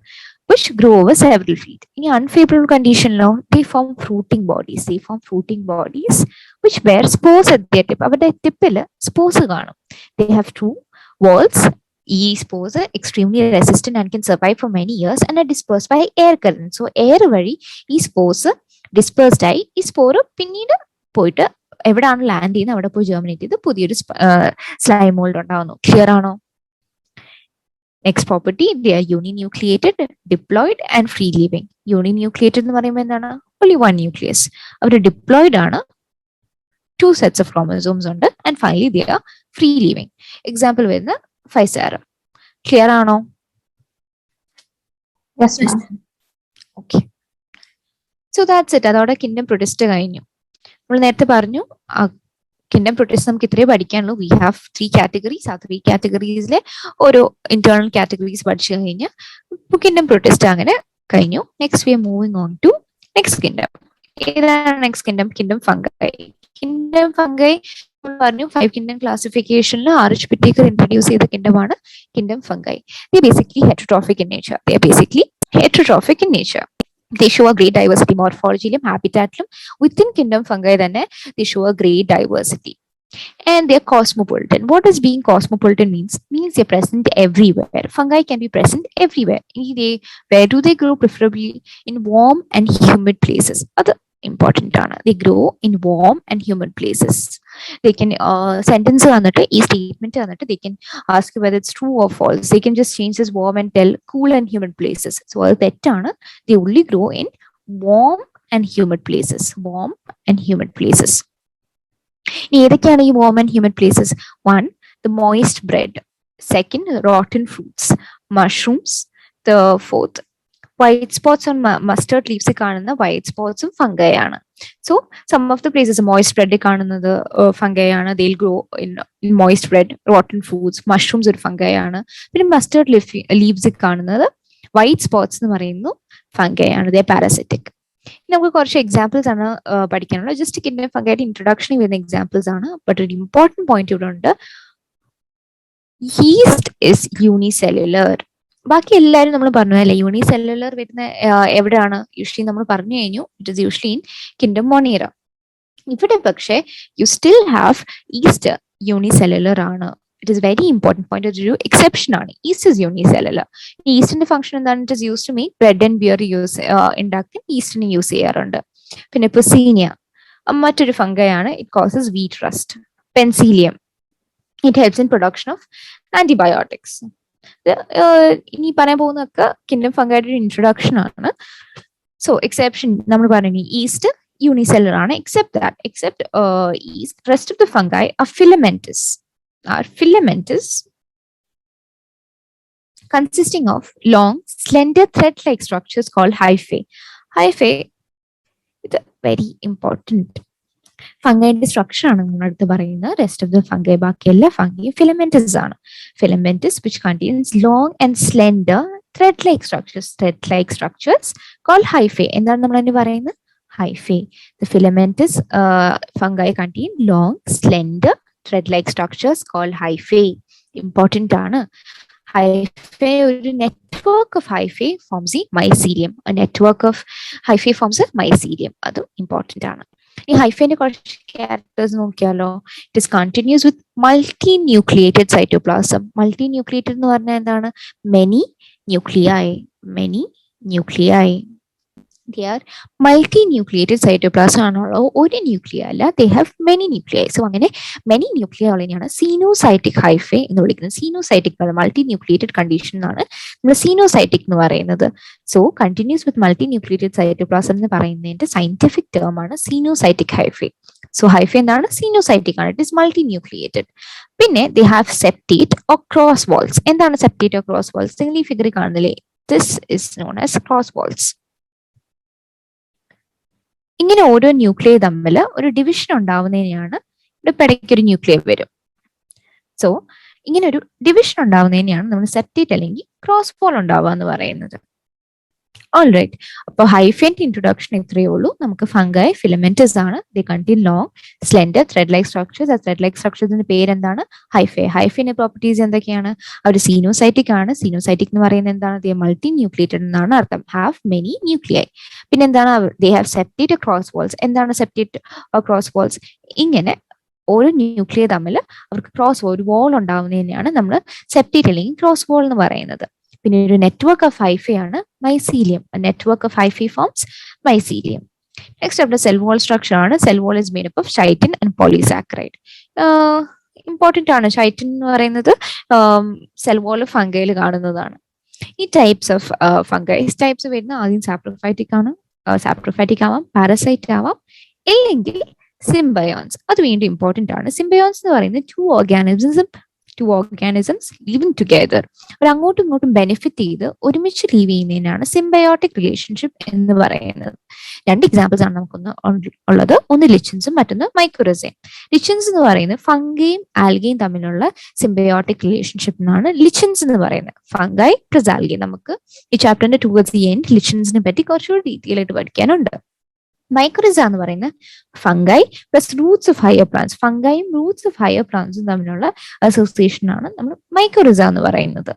which grow over several feet. In unfavorable condition they form fruiting bodies which bear spores at their tip. അവരുടെ ടിപ്പിൽ സ്പോർസ് കാണും. They have 2 walls. ഈ spores extremely resistant and can survive for many years and are dispersed by air current. So air വഴി ഈ സ്പോർസ് ഡിസ്പേഴ്സ്ഡ് ആയി ഈ സ്പോർ പിന്നീട് പോയിട്ട് എവിടെയാണ് ലാൻഡ് ചെയ്യുന്നത് അവിടെ പോയി ജെർമിനേറ്റ് ചെയ്ത് പുതിയൊരു സ്ലൈം മോൾഡ് ഉണ്ടാവുന്നു. ക്ലിയർ ആണോ? Next property, they are uninucleated, diploid and free living. Uninucleated എന്ന് പറയുമ്പോൾ എന്താണ്? only 1 nucleus. അവർ ഡിപ്ലോയിഡ് ആണ്, 2 sets of chromosomes ഉണ്ട്, and finally they are free leaving. Example വരുന്ന ഫൈസാര. ക്ലിയർ ആണോ? Yes, ma'am. Okay, so that's it. അതോടെ കിങ്ഡം പ്രൊട്ടിസ്റ്റ കഴിഞ്ഞു. നമ്മൾ നേരത്തെ പറഞ്ഞു കിങ്ഡം പ്രൊട്ടിസ്റ്റ് നമുക്ക് ഇത്രയും പഠിക്കാനുള്ളൂ. We have 3 categories. ആ 3 കാറ്റഗറീസിലെ ഓരോ ഇന്റേണൽ കാറ്റഗറീസ് പഠിച്ചു കഴിഞ്ഞാൽ കിങ്ഡം പ്രൊട്ടിസ്റ്റ് അങ്ങനെ കഴിഞ്ഞു. Next we are moving on to next kingdom. ഏതാണ് next kingdom? Kingdom fungi. Kingdom fungi പറഞ്ഞു 5 കിങ്ഡം ക്ലാസിഫിക്കേഷനിൽ ആർച്ച് പിറ്റേക്കർ ഇൻട്രൊഡ്യൂസ് ചെയ്ത കിങ്ഡമാണ് kingdom fungi. They basically heterotrophic in nature. They show a great diversity morphology, habitat. Within kingdom fungi then they show a great diversity, and they're cosmopolitan. What does being cosmopolitan means? They're present everywhere. Fungi can be present everywhere. Where do they grow? Preferably in warm and humid places. Other important ആണ്. They grow in warm and humid places. They can sentence വന്നിട്ട് ഈ സ്റ്റേറ്റ്മെന്റ് വന്നിട്ട് they can ask you whether it's true or false. They can just change this warm and tell cool and humid places. So അത് തെറ്റാണ്. They only grow in warm and humid places. ഇനി ഏതൊക്കെയാണ് ഈ warm and humid places? 1, the moist bread. 2, rotten fruits, mushrooms. The 4th, white spots on mustard leaves കാണുന്ന വൈറ്റ് സ്പോട്ട്സും ഫംഗൈ ആണ്. So some of the places moist bread കാണുന്നത് ഫംഗൈ ആണ്. They will grow in moist bread. Rotten fruits, mushrooms ഒരു ഫംഗൈ ആണ്. പിന്നെ മസ്റ്റേർഡ് ലീവ്സ് കാണുന്നത് വൈറ്റ് സ്പോട്ട്സ് എന്ന് പറയുന്നു ഫംഗൈ ആണ്. They parasitic. നമുക്ക് കുറച്ച് എക്സാമ്പിൾസ് ആണ് പഠിക്കാനുള്ളത്. ജസ്റ്റ് കിങ്ഡം ഫംഗൈയുടെ ഇൻട്രൊഡക്ഷനിൽ വരുന്ന എക്സാമ്പിൾസ് ആണ്. ബട്ട് ഒരു ഇമ്പോർട്ടന്റ് പോയിന്റ് ഇവിടെ ഉണ്ട്. East is unicellular. ബാക്കി എല്ലാവരും നമ്മൾ പറഞ്ഞു അല്ലേ, യൂണിസെല്ലുലർ വരുന്ന എവിടെയാണ്? യൂഷ്വലി നമ്മൾ പറഞ്ഞു കഴിഞ്ഞു, it is usually in kingdom Monera. ഇവിടെ പക്ഷേ you still have yeast unicellular ആണ്. It is very important point. ഒരു എക്സെപ്ഷൻ ആണ്. Yeast is unicellular. ഈസ്റ്റിന്റെ ഫംഗ്ഷൻ എന്താണ്? It is use to make bread and beer ഉണ്ടാക്കി ഈസ്റ്റിനെ യൂസ് ചെയ്യാറുണ്ട്. പിന്നെ പൊസീനിയ മറ്റൊരു ഫംഗൈ ആണ്. It causes wheat rust. Penicillium, it helps in production of antibiotics. ഇനി പറയാൻ പോകുന്നതൊക്കെ കിൻഡം ഫംഗൈയുടെ ഒരു ഇൻട്രൊഡക്ഷൻ ആണ്. സോ എക്സെപ്ഷൻ നമ്മൾ പറഞ്ഞു, ഈസ്റ്റ് യൂണിസെല്ലുലർ ആണ്. Except east, rest of the fungi are filamentous consisting of long slender thread-like structures called hyphae. Hyphae is very important. ഫംഗൈന്റെ സ്ട്രക്ചർ ആണ് നമ്മുടെ അടുത്ത് പറയുന്നത്. റെസ്റ്റ് ഓഫ് ദ ഫംഗൈ, ബാക്കി എല്ലാ ഫംഗൈയും ഫിലമെന്റസ് ആണ്. Filamentous which contains long and slender thread-like structures called hyphae. എന്താണ് നമ്മൾ അതിന് പറയുന്നത്? Hyphae. The filamentous fungi contain long, slender, thread-like structures called hyphae. Important ആണ്. Hyphae, ഒരു network of hyphae forms the mycelium. A network of hyphae forms a mycelium. അതും important ആണ്. ഈ ഹൈഫേന്റെ കുറച്ച് ക്യാരക്ടേഴ്സ് നോക്കിയാലോ. It is continuous with multi nucleated cytoplasm. Multi nucleated എന്ന് പറഞ്ഞാൽ എന്താണ്? Many nuclei. They are multi-nucleated cytoplasm ആണുള്ള ഒരു ന്യൂക്ലിയ അല്ല. They have many nuclei. So അങ്ങനെ many nuclei ഉള്ളതിനെയാണ് സീനോസൈറ്റിക് ഹൈഫേ എന്ന് വിളിക്കുന്നത്. സീനോസൈറ്റിക് മൾട്ടി ന്യൂക്ലിയേറ്റഡ് കണ്ടീഷൻ ആണ് നമ്മൾ സീനോസൈറ്റിക് എന്ന് പറയുന്നത്. സോ കണ്ടിന്യൂസ് വിത്ത് മൾട്ടി ന്യൂക്ലിയേറ്റഡ് സൈറ്റോപ്ലാസം എന്ന് പറയുന്നതിന്റെ സയന്റിഫിക് ടേം ആണ് സീനോസൈറ്റിക് ഹൈഫേ. സോ ഹൈഫേ എന്താണ്? സീനോസൈറ്റിക് ആണ്. It is multi nucleated. പിന്നെ they have septate or cross walls. എന്താണ് septate or cross walls? നിങ്ങൾ ഈ ഫിഗറിൽ കാണുന്നില്ലേ? This is known as cross walls. ഇങ്ങനെ ഓരോ ന്യൂക്ലിയർ തമ്മിൽ ഒരു ഡിവിഷൻ ഉണ്ടാവുന്നതിനെയാണ്, ഇവിടെ ഇടയ്ക്ക് ഒരു ന്യൂക്ലിയർ വരും. സോ ഇങ്ങനെ ഒരു ഡിവിഷൻ ഉണ്ടാവുന്നതിനെയാണ് നമ്മൾ സെപ്റ്റേറ്റ് അല്ലെങ്കിൽ ക്രോസ് പോൾ ഉണ്ടാവുക എന്ന് പറയുന്നത്. ഓൾറൈറ്റ്, അപ്പോൾ ഹൈഫേന്റെ ഇൻട്രൊഡക്ഷൻ ഇത്രയേ ഉള്ളൂ. നമുക്ക് ഫംഗൈ ഫിലമെന്റസ് ആണ്. ദേ contain long slender thread-like structures. ആ ത്രെഡ്-ലൈക്ക് സ്ട്രക്ചേഴ്സിന്റെ പേരെന്താണ്? ഹൈഫേ. ഹൈഫേന്റെ പ്രോപ്പർട്ടീസ് എന്തൊക്കെയാണ്? അവർ സീനോസൈറ്റിക് ആണ്. സീനോസൈറ്റിക് എന്ന് പറയുന്നത് എന്താണ്? ദേ മൾട്ടി ന്യൂക്ലിയേറ്റഡ് എന്നാണ് അർത്ഥം. Have many nuclei. പിന്നെ എന്താണ്? They have septate cross walls. എന്താണ് സെപ്റ്റേറ്റ് ക്രോസ് വാൾസ്? ഇങ്ങനെ ഓരോ ന്യൂക്ലിയർ തമ്മിൽ അവർക്ക് ക്രോസ് ഒരു വാൾ ഉണ്ടാവുന്നതിനെയാണ് നമ്മൾ സെപ്റ്റേറ്റ് അല്ലെങ്കിൽ ക്രോസ് വാൾ എന്ന് പറയുന്നത്. പിന്നെ ഒരു നെറ്റ്വർക്ക് ഓഫ് ഹൈഫേ ആണ് mycelium. Network of hyphae forms mycelium. Next അവിടെ സെൽ വാൾ സ്ട്രക്ചർ ആണ്. Cell wall is made up of chitin and polysaccharide. Important ആണ്. ചൈറ്റിൻ എന്ന് പറയുന്നത് സെൽ വാൾ ഫംഗൈയിൽ കാണുന്നതാണ്. ഈ ടൈപ്സ് ഓഫ് ഫംഗൈസ് ടൈപ്സ് വരുന്ന ആദ്യം സാപ്രോഫൈറ്റിക് ആണ്. സാപ്രോഫൈറ്റിക് ആവാം, പാരസൈറ്റ് ആവാം, ഇല്ലെങ്കിൽ സിംബയോൺസ്. അത് വീണ്ടും ഇമ്പോർട്ടന്റ് ആണ്. സിംബയോൺസ് എന്ന് പറയുന്നത് ടു ഓർഗാനിസംസ് ലിവിങ് ടുഗെദർ. അവർ അങ്ങോട്ടും ഇങ്ങോട്ടും ബെനിഫിറ്റ് ചെയ്ത് ഒരുമിച്ച് ലീവ് ചെയ്യുന്നതിനാണ് സിംബയോട്ടിക് റിലേഷൻഷിപ്പ് എന്ന് പറയുന്നത്. രണ്ട് എക്സാമ്പിൾസ് ആണ് നമുക്കൊന്ന് ഉള്ളത്. ഒന്ന് ലിച്ചൻസും മറ്റൊന്ന് മൈക്രോറൈസയും. ലിച്ചൻസ് എന്ന് പറയുന്നത് ഫംഗയും ആൽഗയും തമ്മിലുള്ള സിംബയോട്ടിക് റിലേഷൻഷിപ്പ് എന്നാണ് ലിച്ചൻസ് എന്ന് പറയുന്നത്. Fungi plus algae. നമുക്ക് ഈ ചാപ്റ്ററിന്റെ ടുവേർഡ്സ് ദി എൻഡ് ലിച്ചൻസിനെ പറ്റി കുറച്ചുകൂടി ഡീറ്റെയിൽ ആയിട്ട് പഠിക്കാനുണ്ട്. മൈക്രോറിസ എന്ന് പറയുന്നത് fungi plus roots of higher plants. ഫംഗൈയും റൂട്ട്സ് ഓഫ് ഹയർ പ്ലാന്റ്സും തമ്മിലുള്ള അസോസിയേഷൻ ആണ് നമ്മൾ മൈക്രോറിസ എന്ന് പറയുന്നത്.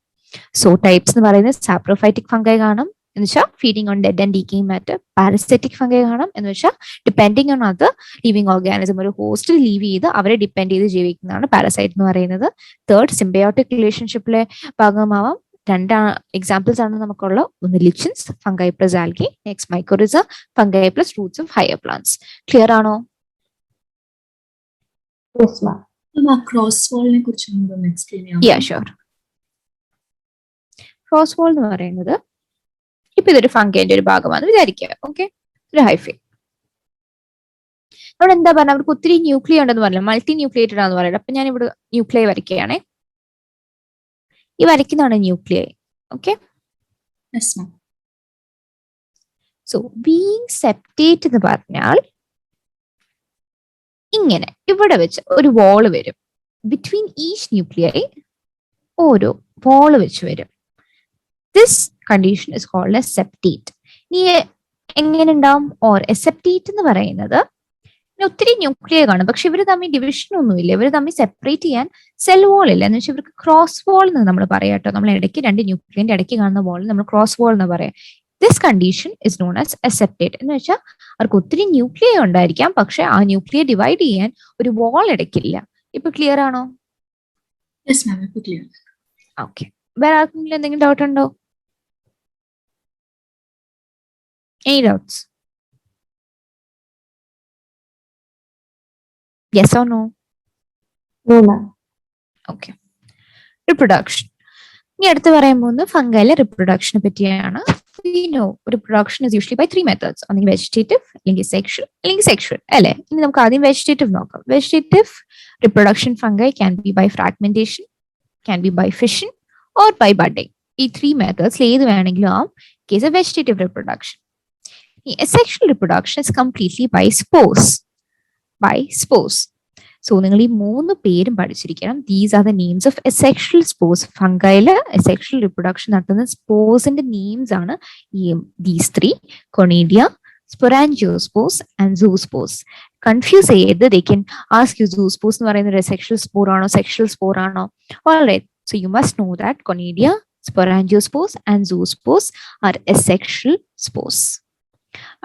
സോ ടൈപ്സ് എന്ന് പറയുന്നത് സാപ്രോഫൈറ്റിക് ഫംഗൈ കാണാം, എന്ന് വെച്ചാൽ feeding on dead and decaying matter. Parasitic fungi കാണാം, എന്ന് വെച്ചാൽ depending on other living organism. ഒരു ഹോസ്റ്റിൽ ലീവ് ചെയ്ത് അവരെ ഡിപ്പെൻഡ് ചെയ്ത് ജീവിക്കുന്നതാണ് പാരസൈറ്റ് എന്ന് പറയുന്നത്. തേർഡ്, സിംബയോട്ടിക് റിലേഷൻഷിപ്പിലെ ഭാഗമാവാം. രണ്ട് എക്സാമ്പിൾസ് ആണ് നമുക്കുള്ള. ഒന്ന് lichens, fungi plus algae. Next mycorrhiza, fungi plus roots of higher plants. Clear ആണോ? ക്രോസ് വാളിനെ കുറിച്ച് എക്സ്പ്ലെയിൻ ചെയ്യാമോ? Yeah sure. ക്രോസ് വാൾ എന്ന് പറയുന്നത് ഇപ്പൊ ഇതൊരു ഫംഗൈന്റെ ഒരു ഭാഗമാണെന്ന് വിചാരിക്കുക. ഓക്കെ, ഒരു ഹൈഫേ. അവിടെ എന്താ പറഞ്ഞ അവർക്ക് ഒത്തിരി ന്യൂക്ലിയ ഉണ്ടെന്ന് പറഞ്ഞില്ല, മൾട്ടി ന്യൂക്ലിയേറ്റഡ് ആണെന്ന് പറയുന്നത്. അപ്പൊ ഞാൻ ഇവിടെ ന്യൂക്ലിയ വരയ്ക്കുകയാണേ. ഈ വരയ്ക്കുന്നതാണ് nuclei. Okay, so being septate എന്ന് പറഞ്ഞാൽ ഇങ്ങനെ ഇവിടെ വെച്ച് ഒരു വാള് വരും. ബിറ്റ്വീൻ ഈച്ച് ന്യൂക്ലിയ ഓരോ വാള് വെച്ച് വരും. This condition is called a septate. ഇനി എങ്ങനെ ഉണ്ടാവും? ഓർ എ സെപ്റ്റേറ്റ് എന്ന് പറയുന്നത് ഒത്തിരി ന്യൂക്ലിയ കാണും, പക്ഷെ ഇവർ തമ്മിൽ ഡിവിഷൻ ഒന്നുമില്ല. ഇവർ തമ്മിൽ സെപ്പറേറ്റ് ചെയ്യാൻ സെൽ വാൾ ഇല്ല. എന്ന് വെച്ചാൽ ഇവർക്ക് ക്രോസ് വാൾ എന്ന് നമ്മൾ പറയാം കേട്ടോ. നമ്മൾ ഇടയ്ക്ക് രണ്ട് ന്യൂക്ലിയന്റെ ഇടയ്ക്ക് കാണുന്ന വാൾ നമ്മൾ ക്രോസ് വാൾ എന്ന് പറയാം. This condition is known as A septate. എന്ന് വെച്ചാൽ അവർക്ക് ഒത്തിരി ന്യൂക്ലിയ ഉണ്ടായിരിക്കാം, പക്ഷെ ആ ന്യൂക്ലിയ ഡിവൈഡ് ചെയ്യാൻ ഒരു വാൾ ഇടയ്ക്കില്ല. ഇപ്പൊ ക്ലിയർ ആണോ? ഓക്കെ, വേറെ ആർക്കെങ്കിലും എന്തെങ്കിലും ഡൗട്ട് ഉണ്ടോ? Any doubts? Yes or no? No, ma'am. Okay. Reproduction. ഇനി അടുത്ത് പറയാൻ പോകുന്നത് ഫംഗൈലെ റിപ്രൊഡക്ഷനെ പറ്റിയാണ്. We know reproduction is usually by three methods. ഒന്നെങ്കിൽ വെജിറ്റേറ്റീവ്, അല്ലെങ്കിൽ സെക്ഷൽ, അല്ലെങ്കിൽ സെക്ഷൽ അല്ലേ. ഇനി നമുക്ക് ആദ്യം വെജിറ്റേറ്റീവ് നോക്കാം. Vegetative reproduction fungi can be by fragmentation, can be by fission, or by budding. ഈ ത്രീ മെത്തേഡ്സിൽ ഏത് വേണമെങ്കിലും ആവും case of vegetative reproduction. Asexual reproduction is completely by spores. By spores. So നിങ്ങൾ ഈ മൂന്ന് പേരും പഠിച്ചിരിക്കണം. These are the names of asexual spores. ഫംഗൈല് asexual reproduction നടത്തുന്ന സ്പോർസിന്റെ നെയിംസ് ആണ് these three: Conidia, sporangiosspores and zoospores. Confuse ചെയ്ത് they can ask you zoospores എന്ന് പറയുന്നത് asexual spore ആണോ sexual spore ആണോ. Alright, so you must know that Conidia, sporangiosspores and zoospores are asexual spores.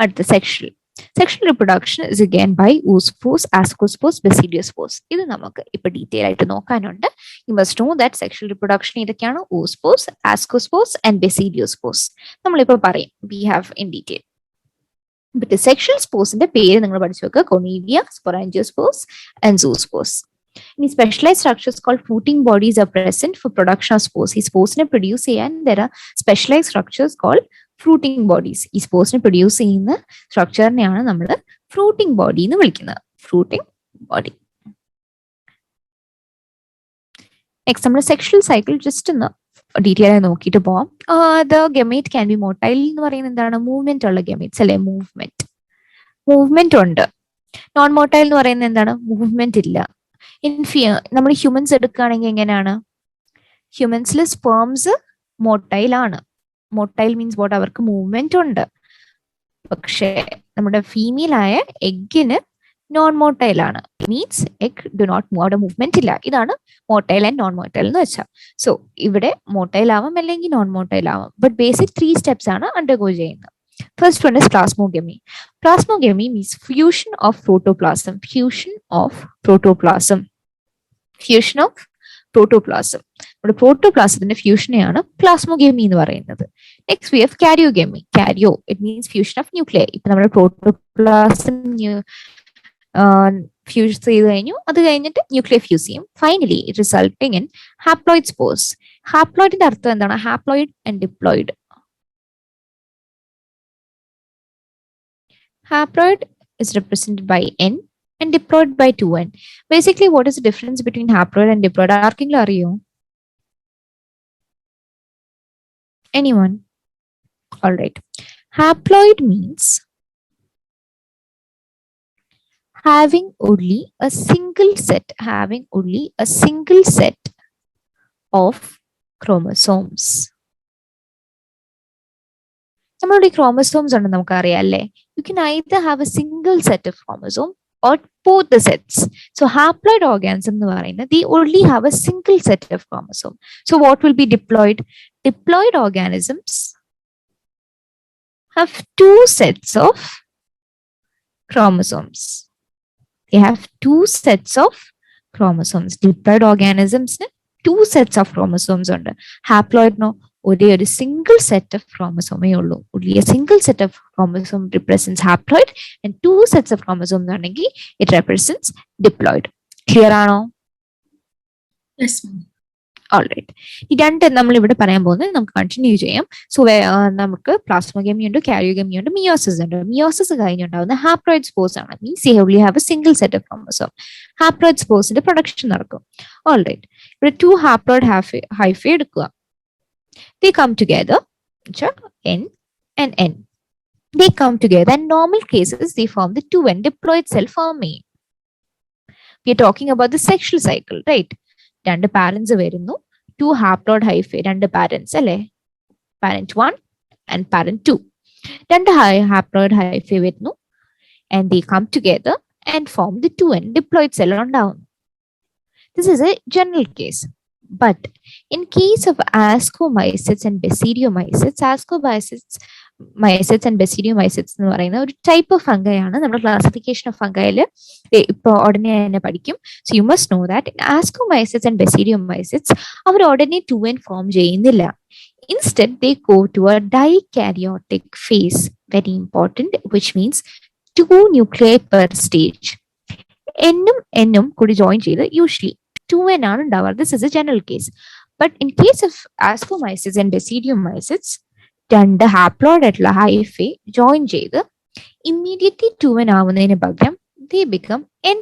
അടുത്ത sexual. Sexual reproduction is again by oospores, ascospores, basidiospores. ഇത് നമുക്ക് ഇപ്പൊ ഡീറ്റെയിൽ ആയിട്ട് നോക്കാനുണ്ട്. You must know that sexual reproduction ഏതൊക്കെയാണ്? oospores, ascospores and basidiospores. നമ്മളിപ്പോ പറയും we have in detail. But sexual spores-ന്റെ പേര് നിങ്ങൾ പഠിച്ചു വെക്കുക: Conidia, sporangiosspores and zoospores. In specialized structures called fruiting bodies are present for production of spores. ഈ സ്പോർസിനെ പ്രൊഡ്യൂസ് ചെയ്യാൻ there are specialized structures called fruiting bodies. ഈ സ്പോർസിനെ പ്രൊഡ്യൂസ് ചെയ്യുന്ന സ്ട്രക്ചറിനെയാണ് നമ്മൾ ഫ്രൂട്ടിംഗ് ബോഡി എന്ന് വിളിക്കുന്നത്. Fruiting body. നെക്സ്റ്റ് നമ്മൾ സെക്ഷൽ സൈക്കിൾ ജസ്റ്റ് ഒന്ന് ഡീറ്റെയിൽ ആയി നോക്കിയിട്ട് പോവാം. The gamete can be motile എന്ന് പറയുന്നത് എന്താണ്? മൂവ്മെന്റ് ഉള്ള ഗമേറ്റ്സ് അല്ലെ. മൂവ്മെന്റ് ഉണ്ട്. നോൺ മോട്ടൈൽ എന്ന് പറയുന്നത് എന്താണ്? മൂവ്മെന്റ് ഇല്ല. നമ്മൾ ഹ്യൂമൻസ് എടുക്കുകയാണെങ്കിൽ എങ്ങനെയാണ്? ഹ്യൂമൻസിൽ സ്പേംസ് മോട്ടൈൽ ആണ്. Motile means what? അവർക്ക് മൂവ്മെന്റ് ഉണ്ട്. പക്ഷേ നമ്മുടെ ഫീമെയിൽ ആയ എഗ്ഗിന് നോൺ മോട്ടൈൽ ആണ്. Means egg do not move, അവിടെ മൂവ്മെന്റ് ഇല്ല. ഇതാണ് മോട്ടൈൽ ആൻഡ് നോൺ മോട്ടൈൽ എന്ന് വെച്ചാൽ. സോ ഇവിടെ മോട്ടൈൽ ആവാം അല്ലെങ്കിൽ നോൺ മോട്ടൈൽ ആവാം. ബട്ട് ബേസിക് 3 steps ആണ് അണ്ടർഗോ ചെയ്യുന്നത്. First one is plasmogamy. Plasmogamy means fusion of protoplasm. Fusion of protoplasm. നമ്മുടെ പ്രോട്ടോപ്ലാസത്തിന്റെ ഫ്യൂഷനെയാണ് പ്ലാസ്മോഗമി എന്ന് പറയുന്നത്. Next we have karyogamy. Karyo it means fusion of nuclear. ഇപ്പൊ നമ്മുടെ പ്രോട്ടോപ്ലാസം ഫ്യൂസ് ചെയ്ത് കഴിഞ്ഞു. അത് കഴിഞ്ഞിട്ട് ന്യൂക്ലിയർ ഫ്യൂസ് ചെയ്യും. Finally resulting in haploid spores. ഹാപ്ലോയിഡിന്റെ അർത്ഥം എന്താണ്? Haploid and diploid. Haploid is represented by N and diploid by 2N. Basically, what is the difference between haploid and diploid? Arking അറിയോ? Anyone? All right. Haploid means having only a single set of chromosomes. നമ്മളുടെ chromosomes ഉണ്ടെന്ന് നമുക്കറിയാം അല്ലേ? You can either have a single set of chromosome or both the sets. So haploid organism എന്ന് പറയുന്നത് they only have a single set of chromosome. So what will be diploid? Diploid organisms have 2 sets of chromosomes. They have 2 sets of chromosomes. Diploid organisms 2 sets of chromosomes ഉണ്ട്. Haploid no, ഒരേ ഒരു സിംഗിൾ സെറ്റ് ഓഫ് ക്രോമസോമേ ഉള്ളൂ. only a single set of chromosome represents haploid and 2 sets of chromosomes ആണെങ്കിൽ it represents diploid. ക്ലിയർ ആണോ? Yes, ma'am. Alright. ഈ രണ്ട് നമ്മൾ ഇവിടെ പറയാൻ പോകുന്നത് നമുക്ക് കണ്ടിന്യൂ ചെയ്യാം. സോ നമുക്ക് പ്ലാസ്മോഗമി ഉണ്ട്, കാരിയോഗമി ഉണ്ട്, മിയോസിസ് ഉണ്ട്. മിയോസിസ് കഴിഞ്ഞുണ്ടാവുന്ന ഹാപ്ലോയിഡ് സ്പോർസ് ആണ്. Means they only have a single set of chromosome. Haploid സ്പോർസിന്റെ പ്രൊഡക്ഷൻ നടക്കും. ഓൾറൈറ്റ്. ഇവിടെ 2 ഹാപ്ലോയിഡ് ഹൈഫേ എടുക്കുക. They come together, N and N. They come together. In normal cases, they form the 2N diploid cell forming. We are talking about the sexual cycle, right? രണ്ട് പാരന്റ്സ് വരുന്നു. 2 ഹാപ്ലോയിഡ് ഹൈഫേ, രണ്ട് പാരന്റ്സ് അല്ലേ? Parent 1 and parent 2. രണ്ട് ഹാപ്ലോയിഡ് ഹൈഫേ വരുന്നു. And they come together and form the 2N diploid cell ഉണ്ടാവുന്നു. This is a general case. But in case of ascomycetes and basidiomycetes, and basidiomycetes എന്ന് പറയുന്ന ഒരു ടൈപ്പ് ഓഫ് ഫംഗൈ ആണ്. നമ്മുടെ ക്ലാസിഫിക്കേഷൻ ഓഫ് ഫംഗൈയിൽ ഇപ്പോൾ ഉടനെ തന്നെ പഠിക്കും. So you must know that ascomycetes and basidiomycetes അവർ ഉടനെ 2N ഫോം ചെയ്യുന്നില്ല. Instead, they go to a dikaryotic phase, very important, which means 2 nuclei per stage. എന്നും എന്നും കൂടി ജോയിൻ ചെയ്ത് യൂഷ്വലി 2n ആണ് ഉണ്ടാവാറ്. This is a general case. But in case of Ascomycetes and Basidiomycetes രണ്ട് ഹാപ്ലോയിഡ് ആയിട്ടുള്ള ഹൈഫെ ജോയിൻ ചെയ്ത് ഇമ്മീഡിയറ്റ്ലി 2n ആവുന്നതിന് പകരം they become n+n,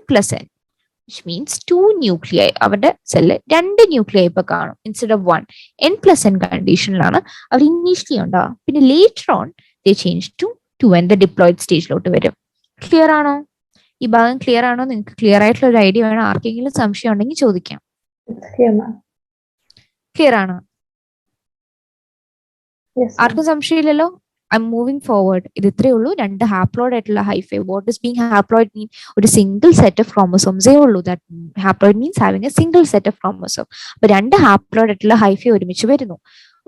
which means 2 nuclei. അവരുടെ സെല്ല് 2 ന്യൂക്ലിയൈ ഇപ്പൊ കാണും ഇൻസ്റ്റെഡ് ഓഫ് 1. n+n കണ്ടീഷനിലാണ് അവർ ഇനീഷ്യലി ഉണ്ടാവുക. പിന്നെ later on they change to 2n, the diploid സ്റ്റേജിലോട്ട് വരും. ക്ലിയർ ആണോ? ഈ ഭാഗം ക്ലിയർ ആണോ? നിങ്ങൾക്ക് ക്ലിയർ ആയിട്ടുള്ള ഒരു ഐഡിയ വേണം. ആർക്കെങ്കിലും സംശയം ഉണ്ടെങ്കിൽ ചോദിക്കാം. ക്ലിയർ ആണോ? ആർക്കും സംശയമില്ലല്ലോ? I'm moving forward. ഇത് ഇത്രയേ ഉള്ളൂ. രണ്ട് ഹാപ്ലോയിഡ് ആയിട്ടുള്ള hyphae. What is being haploid mean? ഒരു സിംഗിൾ സെറ്റ് ഓഫ് ക്രോമസോംസേ ഉള്ളൂ. That haploid means having a single set of chromosome. അപ്പൊ രണ്ട് ഹാപ്ലോയിഡ് ആയിട്ടുള്ള ഹൈഫൈ ഒരുമിച്ച് വരുന്നു.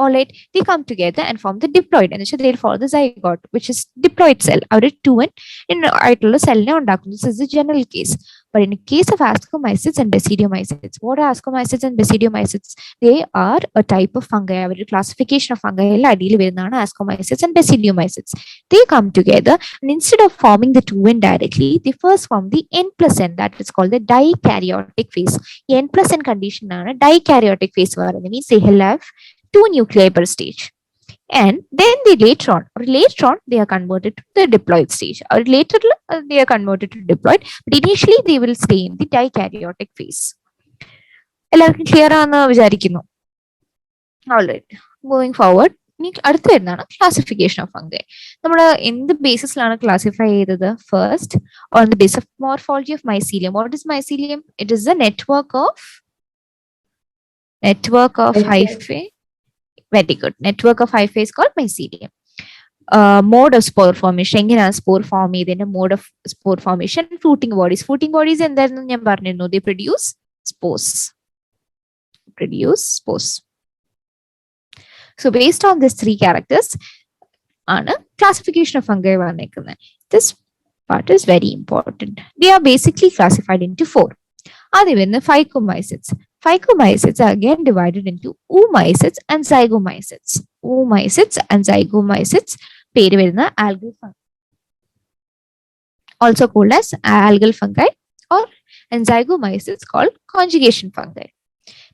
Alright, they come together and form the diploid. And so they'll form the zygote, which is diploid cell. Our 2n in ആയിട്ടുള്ള സെല്ലിനെ ഉണ്ടാക്കും. This is a general case. But in the case of ascomycetes and basidiomycetes, what are ascomycetes and basidiomycetes? They are a type of fungi. Our classification of fungi is ascomycetes and basidiomycetes. They come together and instead of forming the 2n directly, they first form the n+n. That is called the dikaryotic phase. n+n condition is dikaryotic phase. That means they will have 2 nuclei per stage, and then they later on they are converted to the diploid stage, or later they are converted to diploid, but initially they will stay in the dikaryotic phase. എല്ലാവർക്കും ക്ലിയർ ആണെന്ന് വിചാരിക്കുന്നു. Alright, moving forward. ഇനി അടുത്ത് വരുന്നതാണ് ക്ലാസിഫിക്കേഷൻ ഓഫ് ഫംഗൈ. നമ്മൾ എന്ത് ബേസിസിലാണ് ക്ലാസിഫൈ ചെയ്തത്? First on the base of morphology of mycelium. What is mycelium? It is a network of hyphae. Very good. Network of hyphae is called mycelium. Mode of spore formation. എങ്ങനെയാണ് സ്പോർ ഫോം ചെയ്തതിന്റെ mode of spore formation? Fruiting bodies എന്തായിരുന്നു ഞാൻ പറഞ്ഞിരുന്നു? They produce spores. So based on these 3 characters ആണ് classification of fungi വന്നിരിക്കുന്നത്. This part is very important. They are basically classified into 4. ആദ്യം വരുന്നത് phycomycetes. Phycomycetes are again divided into oomycetes and zygomycetes. പേര് വരുന്ന algal fungi, also called as algal fungi, or and zygomycetes called conjugation fungi.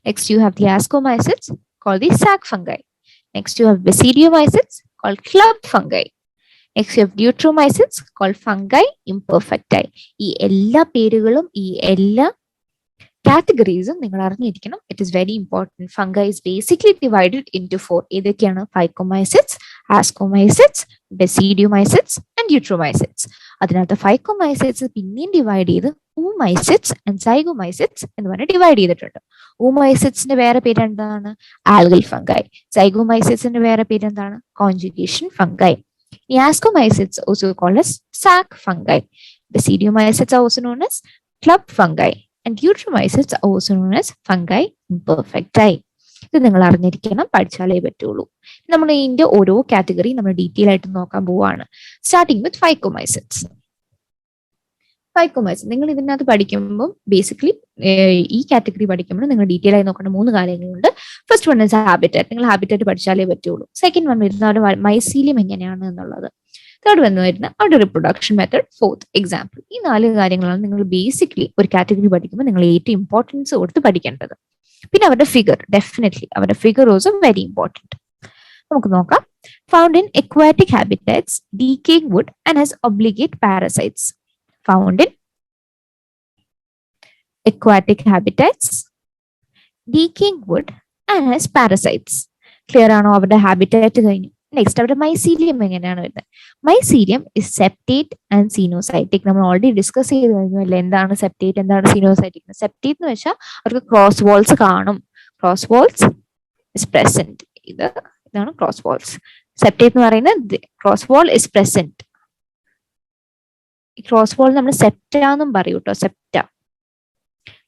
Next you have the ascomycetes called the sac fungi. Next you have basidiomycetes called club fungi. Next you have deuteromycetes called fungi imperfecti. ഈ എല്ലാ പേരുകളും ഈ എല്ലാ കാറ്റഗറീസും നിങ്ങൾ അറിഞ്ഞിരിക്കണം. It is very important. Fungi is basically divided into 4. ഏതൊക്കെയാണ്? ഫൈക്കോമൈസിറ്റ്സ്, ആസ്കോമൈസിറ്റ്സ്, ബെസീഡിയോമൈസിറ്റ്സ് ആൻഡ് യൂട്രോമൈസിറ്റ്സ്. അതിനകത്ത് ഫൈക്കോമൈസിറ്റ്സ് പിന്നെയും ഡിവൈഡ് ചെയ്ത് ഊമൈസിറ്റ്സ് ആൻഡ് സൈഗോമൈസിറ്റ്സ് എന്ന് പറഞ്ഞ് ഡിവൈഡ് ചെയ്തിട്ടുണ്ട്. ഊമൈസിറ്റ്സിന്റെ വേറെ പേര് എന്താണ്? Algal fungi. സൈഗോമൈസിറ്റ്സിന്റെ വേറെ പേര് എന്താണ്? Conjugation fungi. ഈ Ascomycetes also called as sac fungi. Basidiomycetes are also known as club fungi, and deuteromycetes are also known as fungi imperfecti. ഇത് നിങ്ങൾ അറിഞ്ഞിരിക്കണം, പഠിച്ചാലേ പറ്റുള്ളൂ. നമ്മൾ ഇതിന്റെ ഓരോ കാറ്റഗറി നമ്മൾ ഡീറ്റെയിൽ ആയിട്ട് നോക്കാൻ പോവാണ്. Starting with Phycomycetes. നിങ്ങൾ ഇതിനകത്ത് പഠിക്കുമ്പോൾ ബേസിക്കലി ഈ കാറ്റഗറി പഠിക്കുമ്പോൾ നിങ്ങൾ ഡീറ്റെയിൽ ആയി നോക്കേണ്ട 3 കാര്യങ്ങളുണ്ട്. First one is habitat. നിങ്ങൾ ഹാബിറ്റാറ്റ് പഠിച്ചാലേ പറ്റുള്ളൂ. സെക്കൻഡ് വൺ വരുന്ന മൈസീലിയം എങ്ങനെയാണ് എന്നുള്ളത്. തേർഡ് വരുന്ന അവരുടെ റിപ്രൊഡക്ഷൻ മെത്തേഡ്. Fourth example. ഈ 4 കാര്യങ്ങളാണ് നിങ്ങൾ ബേസിക്കലി ഒരു കാറ്റഗറി പഠിക്കുമ്പോൾ നിങ്ങൾ ഏറ്റവും ഇമ്പോർട്ടൻസ് കൊടുത്ത് പഠിക്കേണ്ടത്. പിന്നെ അവരുടെ ഫിഗർ, ഡെഫിനറ്റ്ലി അവരുടെ ഫിഗർ ഓൾസോ വെരി ഇമ്പോർട്ടൻറ്റ്. നമുക്ക് നോക്കാം. Found in aquatic habitats, decaying wood and has obligate parasites. Found in aquatic habitats, decaying wood and has parasites. Clear ആണോ? അവരുടെ ഹാബിറ്റാറ്റ് കഴിഞ്ഞു. നെക്സ്റ്റ് അവരുടെ മൈസീലിയം എങ്ങനെയാണ് വരുന്നത്? Mycelium is septate and coenocytic. നമ്മൾ ഓൾറെഡി ഡിസ്കസ് ചെയ്ത് കഴിഞ്ഞു അല്ലേ, എന്താണ് സെപ്റ്റേറ്റ്, എന്താണ് സീനോസൈറ്റിക്. സെപ്റ്റേറ്റ് എന്ന് വെച്ചാൽ അവർക്ക് ക്രോസ് വാൾസ് കാണും. Cross walls is present. ഇതാണ് ക്രോസ് വാൾസ്. സെപ്റ്റേറ്റ് എന്ന് പറയുന്നത് cross wall is present. Cross wall നമ്മൾ സെപ്റ്റ എന്നും പറയൂ കേട്ടോ. സെപ്റ്റ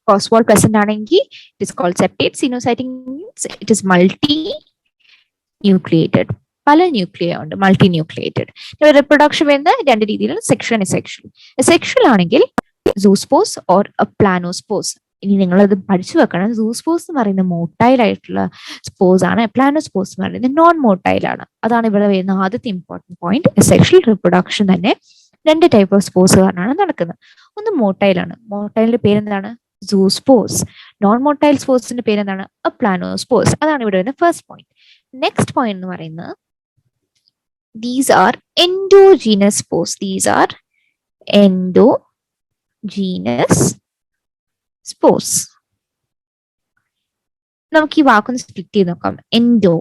ക്രോസ് വാൾ പ്രസന്റ് ആണെങ്കിൽ it is called septate. Coenocytic means it is multinucleated. പല ന്യൂക്ലിയ ഉണ്ട്, മൾട്ടി ന്യൂക്ലിയേറ്റഡ്. റിപ്രൊഡക്ഷൻ വരുന്ന 2 രീതിയിലാണ്. Sexual and sexual. സെക്ഷൽ ആണെങ്കിൽ സൂസ്പോസ് ഓർ പ്ലാനോസ്പോസ്. ഇനി നിങ്ങളത് പഠിച്ചു വെക്കണം. സൂസ്പോസ് എന്ന് പറയുന്നത് മോട്ടൈൽ ആയിട്ടുള്ള സ്പോസ് ആണ്. പ്ലാനോസ്പോസ് എന്ന് പറയുന്നത് നോൺ മോട്ടൈൽ ആണ്. അതാണ് ഇവിടെ വരുന്ന ആദ്യത്തെ ഇമ്പോർട്ടൻറ്റ് പോയിന്റ്. സെക്ഷൽ റിപ്രൊഡക്ഷൻ തന്നെ രണ്ട് ടൈപ്പ് ഓഫ് സ്പോർട്സ് കാരണമാണ് നടക്കുന്നത്. ഒന്ന് മോട്ടൈലാണ്. മോട്ടൈലിന്റെ പേരെന്താണ്? സൂസ്പോസ്. നോൺ മോട്ടൈൽ സ്പോർട്സിന്റെ പേരെന്താണ്? പ്ലാനോസ്പോസ്. അതാണ് ഇവിടെ വരുന്ന ഫസ്റ്റ് പോയിന്റ്. നെക്സ്റ്റ് പോയിന്റ് എന്ന് പറയുന്നത് these are endogenous spores. These are endogenous spores. നമുക്ക് ഈ വാക്കൊന്ന് സ്പ്ലിറ്റ് ചെയ്ത് നോക്കാം. Endo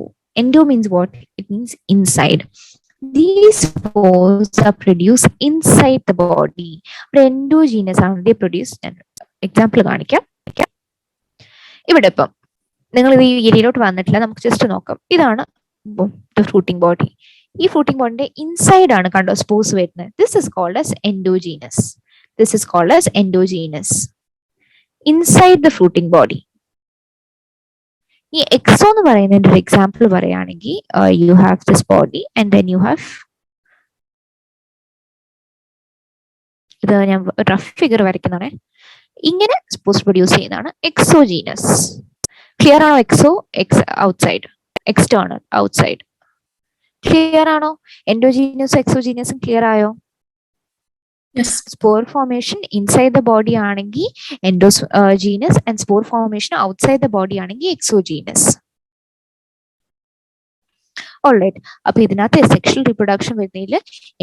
means what? It means inside. These spores are produced inside the body. Endogenous ആണ്. They produce. എക്സാമ്പിൾ കാണിക്കാം. ഇവിടെ ഇപ്പം നിങ്ങൾ ഈ ഏരിയയിലോട്ട് വന്നിട്ടില്ല, നമുക്ക് ജസ്റ്റ് നോക്കാം. ഇതാണ് ഫ്രൂട്ടിംഗ് ബോഡി. ഈ ഫ്രൂട്ടിംഗ് ബോഡിന്റെ ഇൻസൈഡ് ആണ് കണ്ടോ സ്പോർസ് വരുന്നത്. This is called as endogenous. This is called as endogenous inside the fruiting body. ഈ എക്സോ എന്ന് പറയുന്നതിന്റെ ഒരു എക്സാമ്പിൾ പറയുകയാണെങ്കിൽ you have this body and then you have, ഇത് ഞാൻ റഫ് ഫിഗർ വരയ്ക്കുന്നതാണ്. ഇങ്ങനെ സ്പോർസ് പ്രൊഡ്യൂസ് ചെയ്യുന്നതാണ് എക്സോജീനസ്. ക്ലിയർ ആണോ? Ex outside, external, outside. Clear ആണോ? എൻഡോജീനിയസും എക്സോജീനിയസും ക്ലിയർ ആയോ? Spore formation inside the body ആണെങ്കിൽ endogenous and spore formation outside the body ആണെങ്കിൽ എക്സോജീനസ്. ഓൾറൈറ്റ്. അപ്പൊ ഇതിനകത്ത് സെക്ഷൽ റീപ്രൊഡക്ഷൻ വരുന്നതിൽ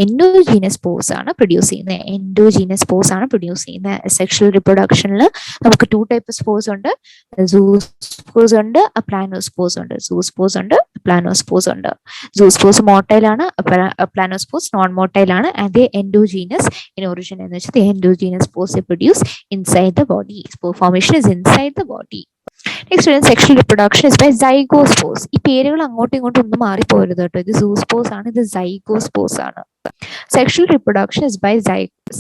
എൻഡോജീനസ് സ്പോർസ് ആണ് പ്രൊഡ്യൂസ് ചെയ്യുന്നത്. എൻഡോജീനസ് സ്പോർസ് ആണ് പ്രൊഡ്യൂസ് ചെയ്യുന്നത്. സെക്ഷൽ റീപ്രൊഡക്ഷനിൽ നമുക്ക് 2 ടൈപ്പ് സ്പോർസ് ഉണ്ട്. സൂസ്പോസ് ഉണ്ട്, പ്ലാനോസ്പോസ് ഉണ്ട്. സൂസ്പോസ് ഉണ്ട്, പ്ലാനോസ്പോസ് ഉണ്ട്. സൂസ്പോസ് മോട്ടൈൽ ആണ്, പ്ലാനോസ്പോസ് നോൺ മോട്ടൈൽ ആണ്. ആൻഡ് എൻഡോജീനസ് ഇൻ ഒറിജിൻ എന്ന് വെച്ചാൽ endogenous spores produce inside the body. Spore formation is inside the body. Next sexual reproduction is by zygospores. ഈ പേരുകൾ അങ്ങോട്ടും ഇങ്ങോട്ടും ഒന്നും മാറിപ്പോരുത് കേട്ടോ. ഇത് സൂസ്പോസ് ആണ്, ഇത് സൈഗോസ്പോസ് ആണ്. Sexual reproduction is by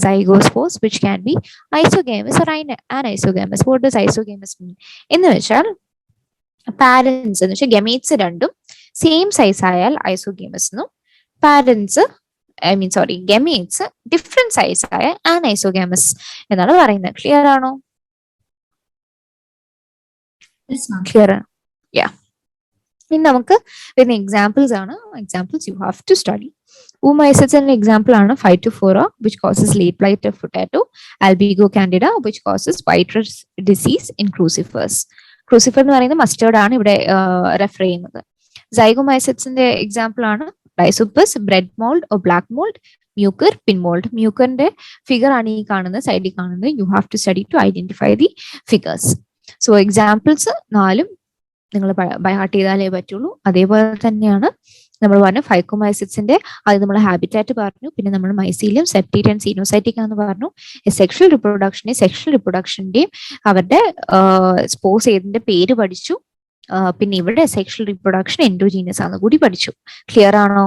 zygospores which can be isogamous or anisogamous. What does isogamous mean എന്ന് വെച്ചാൽ പാരന്റ്സ് എന്ന് വെച്ചാൽ ഗമേറ്റ്സ് രണ്ടും സെയിം സൈസ് ആയാൽ ഐസോഗാമസ് എന്നും, പാരന്റ്സ് ഗമേറ്റ്സ് ഡിഫറെന്റ് സൈസ് ആയ അനൈസോഗാമസ് എന്നാണ് പറയുന്നത്. ക്ലിയർ ആണോ? ക്ലിയർ ആണ്. യാ. ഇനി നമുക്ക് വരുന്ന എക്സാമ്പിൾസ് ആണ്. Examples you have to study. Oomycetes example ആണ് Phytophthora which causes late blight of potato, Albigo candida which causes white rust disease in crucifers. Crucifer എന്ന് പറയുന്നത് മസ്റ്റേർഡ് ആണ് ഇവിടെ റെഫർ ചെയ്യുന്നത്. സൈഗോമൈസെറ്റ്സിന്റെ എക്സാമ്പിൾ ആണ് Rhizopus, bread mold or black mold, Mucor, pin mold. Mucorന്റെ ഫിഗർ ആണ് ഈ കാണുന്നത്, സൈഡിൽ കാണുന്നത്. You have to study to identify the figures. So examples 4 നിങ്ങൾ ബൈഹാർട്ട് ചെയ്താലേ പറ്റുള്ളൂ. അതേപോലെ തന്നെയാണ് നമ്മൾ പറഞ്ഞ ഫൈക്കോമൈസിറ്റ്സിന്റെ അത് നമ്മൾ ഹാബിറ്റാറ്റ് പറഞ്ഞു. പിന്നെ നമ്മൾ മൈസീലിയം, സെപ്റ്റേറ്റ് ആൻഡ് സീനോസൈറ്റിക് എന്ന് പറഞ്ഞു. സെക്ഷൽ റിപ്രൊഡക്ഷന്റെയും അവരുടെ സ്പോർസ് ചെയ്തതിന്റെ പേര് പഠിച്ചു. പിന്നെ ഇവിടെ സെക്ഷൽ റിപ്രൊഡക്ഷൻ എൻഡോജീനസ് ആണെന്ന് കൂടി പഠിച്ചു. ക്ലിയർ ആണോ?